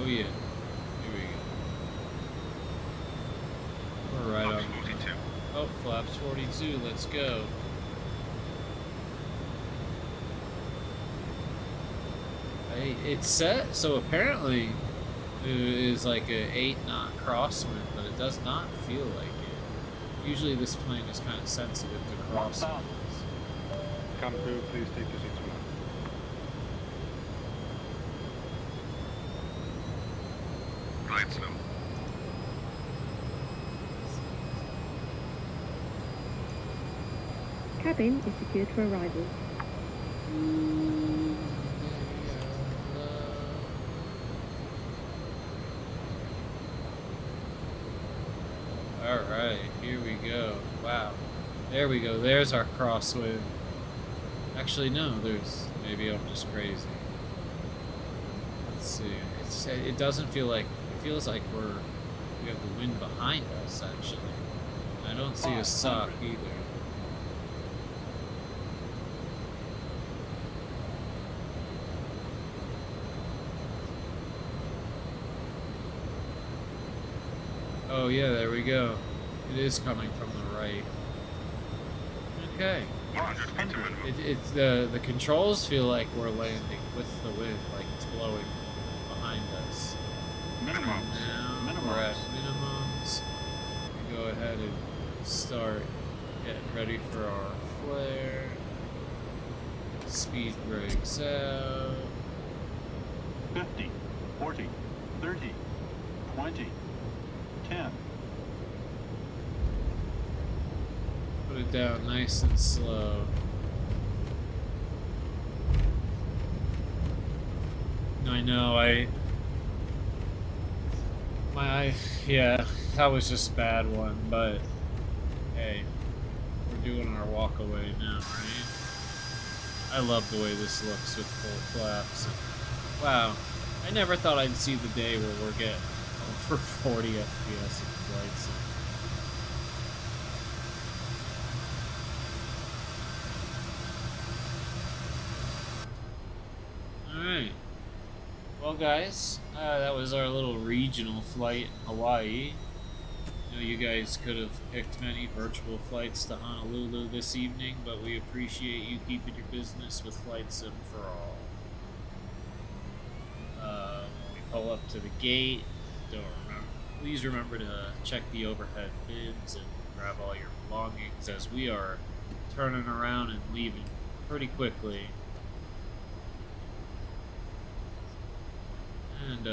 yeah. Here we go. We're right on. 42. Oh, flaps 42. Let's go. Hey, it's set, so apparently it is like a 8-knot crosswind, but it does not feel like it. Usually this plane is kind of sensitive to crosswinds. Cabin crew, please take your seats for land. Right slow. Cabin is secured for arrival. Alright, here we go. Wow. There we go. There's our crosswind. Actually, no, maybe I'm just crazy. Let's see. It doesn't feel like, it feels like we have the wind behind us, actually. I don't see a sock either. Oh yeah, there we go. It is coming from the right. Okay. 100 feet to minimum. It's the controls feel like we're landing with the wind, like it's blowing behind us. Minimums. Now we're at minimums. We go ahead and start getting ready for our flare. Speed brakes out. 50, 40, 30, 20, 10. Put it down nice and slow. I know, yeah, that was just a bad one, but hey, we're doing our walk away now, right? I love the way this looks with full flaps. Wow, I never thought I'd see the day where we're getting over 40 FPS in flights. Alright. Well, guys, that was our little regional flight in Hawaii. I know you guys could have picked many virtual flights to Honolulu this evening, but we appreciate you keeping your business with Flight Sim for all. We pull up to the gate. Please remember to check the overhead bins and grab all your belongings, as we are turning around and leaving pretty quickly. And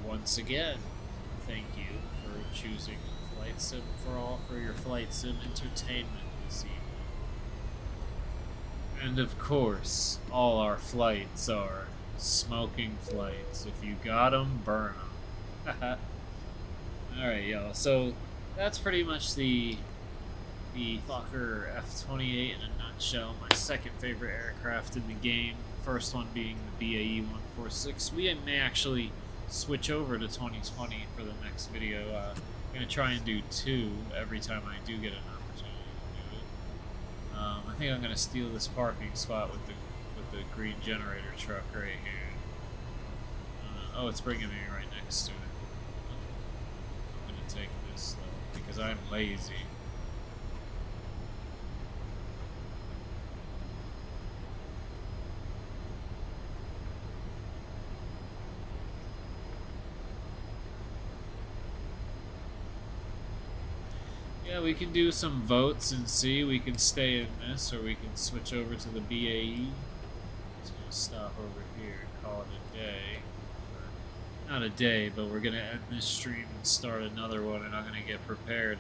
once again, thank you for choosing Flight Sim for all for your Flight Sim entertainment this evening. And of course, all our flights are smoking flights. If you got them, burn them. Alright, y'all. So that's pretty much the Fokker F28 in a nutshell. My second favorite aircraft in the game. First one being the BAE 146. We may actually switch over to 2020 for the next video. I'm going to try and do 2 every time I do get an opportunity to do it. I think I'm going to steal this parking spot with the green generator truck right here. Oh, it's bringing me right next to it. I'm going to take this though, because I'm lazy. Yeah, we can do some votes and see. We can stay in this, or we can switch over to the BAE. Just gonna stop over here and call it a day. Or, not a day, but we're gonna end this stream and start another one, and I'm gonna get prepared.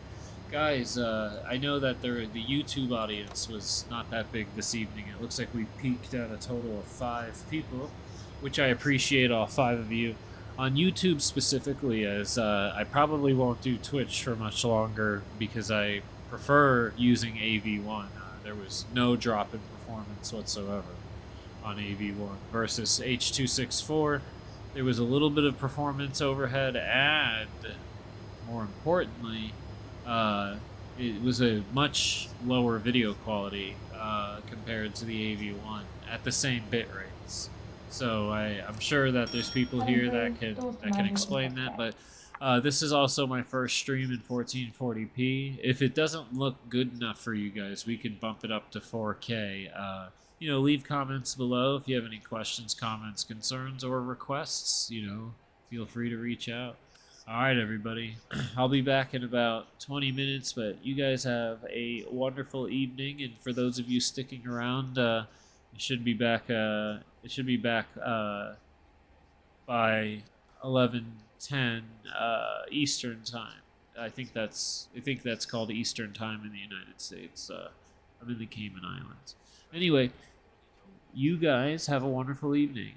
Guys, I know that the YouTube audience was not that big this evening. It looks like we peaked at a total of 5 people, which I appreciate all 5 of you. On YouTube specifically, as I probably won't do Twitch for much longer because I prefer using AV1. There was no drop in performance whatsoever on AV1 versus H.264. There was a little bit of performance overhead, and more importantly, it was a much lower video quality compared to the AV1 at the same bit rates. So I'm sure that there's people here that can explain that, but this is also my first stream in 1440p. If it doesn't look good enough for you guys, we could bump it up to 4K. Leave comments below if you have any questions, comments, concerns, or requests. Feel free to reach out. All right, everybody. I'll be back in about 20 minutes, but you guys have a wonderful evening. And for those of you sticking around, it should be back. It should be back by 11:10 Eastern time. I think that's called Eastern time in the United States. I'm in the Cayman Islands. Anyway, you guys have a wonderful evening.